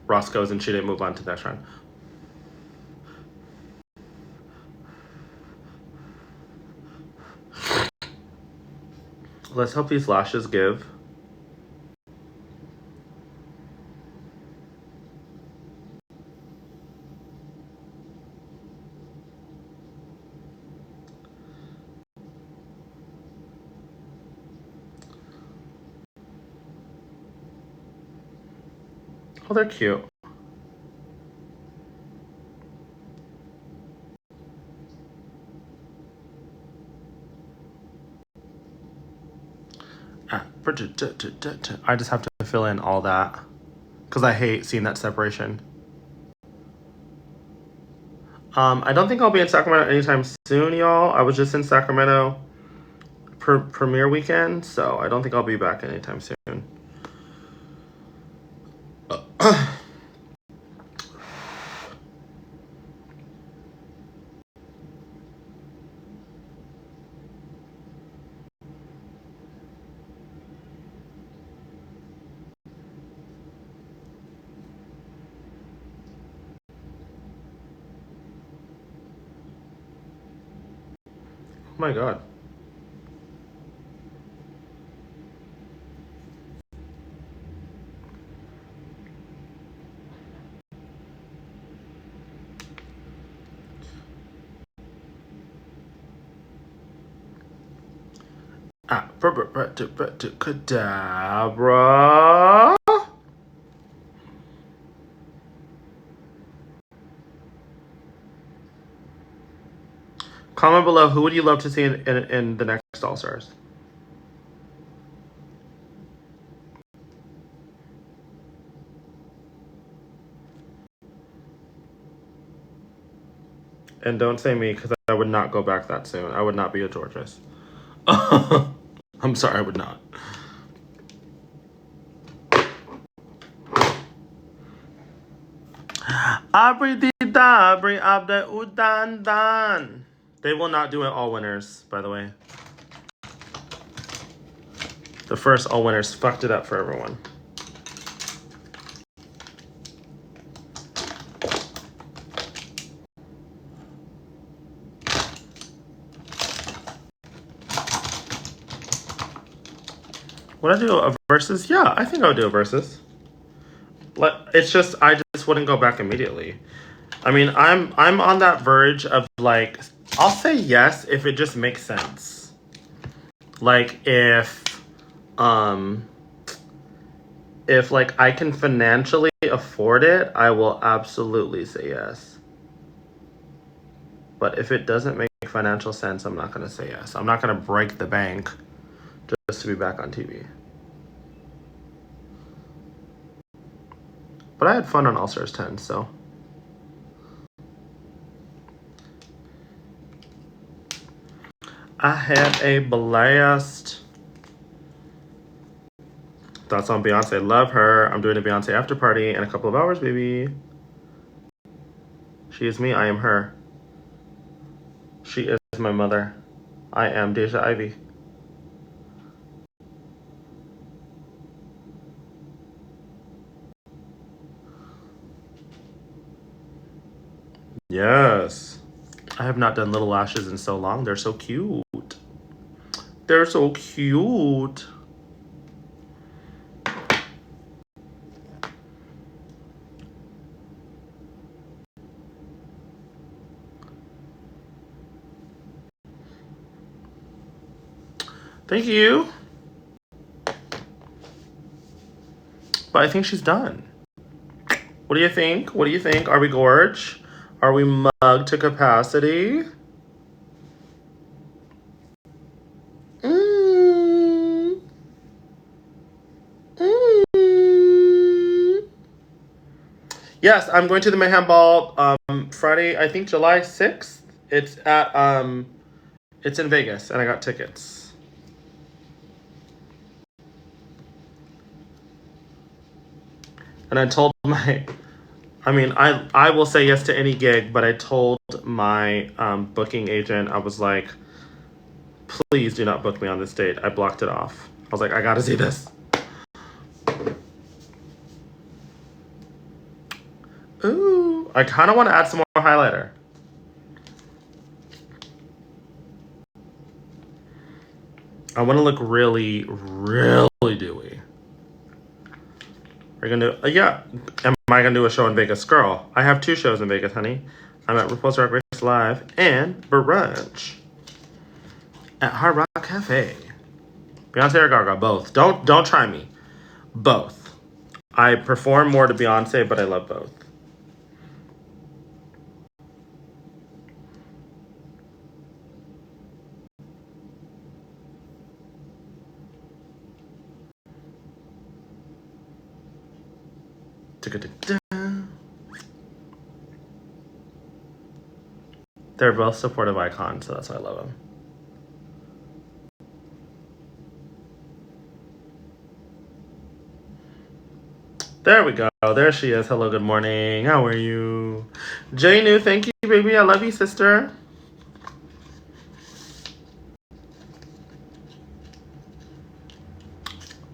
Roscoe's, and she didn't move on to the next round. Let's hope these lashes give. Oh, they're cute. I just have to fill in all that because I hate seeing that separation. I don't think I'll be in Sacramento anytime soon, y'all. I was just in Sacramento premiere weekend, so I don't think I'll be back anytime soon. Oh my god. Cadabra. Comment below who would you love to see in the next All Stars. And don't say me because I would not go back that soon. I would not be a Georges. I'm sorry, I would not. They will not do it all winners, by the way. The first all winners fucked it up for everyone. Would I do a versus? Yeah, I think I would do a versus. It's just I just wouldn't go back immediately. I mean, I'm on that verge of like, I'll say yes if it just makes sense. Like if like I can financially afford it, I will absolutely say yes. But if it doesn't make financial sense, I'm not gonna say yes. I'm not gonna break the bank just to be back on TV. But I had fun on All Stars 10, so. I had a blast. Thoughts on Beyonce? Love her. I'm doing a Beyonce after party in a couple of hours, baby. She is me. I am her. She is my mother. I am Deja Ivy. Yes. I have not done little lashes in so long. They're so cute. They're so cute. Thank you. But I think she's done. What do you think? What do you think? Are we gorge? Are we mugged to capacity? Yes, I'm going to the Mayhem Ball Friday, I think July 6th. It's at it's in Vegas and I got tickets. And I told my I will say yes to any gig, but I told my booking agent, I was like, please do not book me on this date. I blocked it off. I was like, I gotta see this. Ooh, I kind of want to add some more highlighter. I want to look really, really dewy. Are you gonna do? Yeah. Am I gonna do a show in Vegas, girl? I have 2 shows in Vegas, honey. I'm at RuPaul's Drag Race Live and Brunch at Hard Rock Cafe. Beyonce or Gaga, both. Don't try me. Both. I perform more to Beyonce, but I love both. They're both supportive icons, so that's why I love them. There we go. There she is. Hello, good morning. How are you? Jay New, thank you, baby. I love you, sister.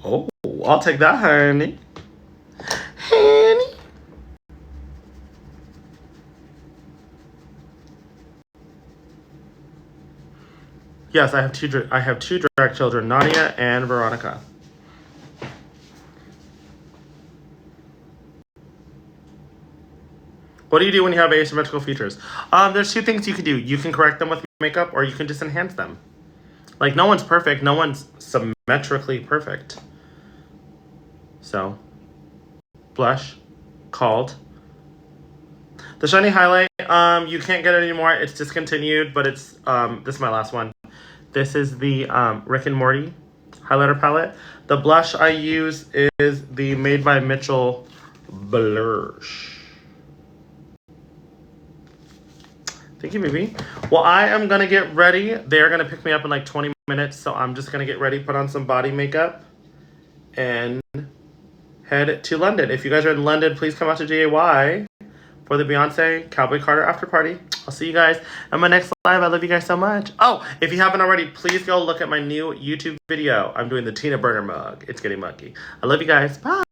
Oh, I'll take that, honey. Honey. Yes, I have two drag children, Nadia and Veronica. What do you do when you have asymmetrical features? There's 2 things you can do. You can correct them with makeup, or you can just enhance them. Like, no one's perfect. No one's symmetrically perfect. So, blush, called. The shiny highlight, you can't get it anymore. It's discontinued, but it's this is my last one. This is the Rick and Morty highlighter palette. The blush I use is the Made by Mitchell blush. Thank you, baby. Well, I am gonna get ready. They're gonna pick me up in like 20 minutes, so I'm just gonna get ready, put on some body makeup, and head to London. If you guys are in London, please come out to GAY for the Beyonce Cowboy Carter after party. I'll see you guys on my next live. I love you guys so much. Oh, if you haven't already, please go look at my new YouTube video. I'm doing the Tina Burner mug. It's getting muggy. I love you guys. Bye.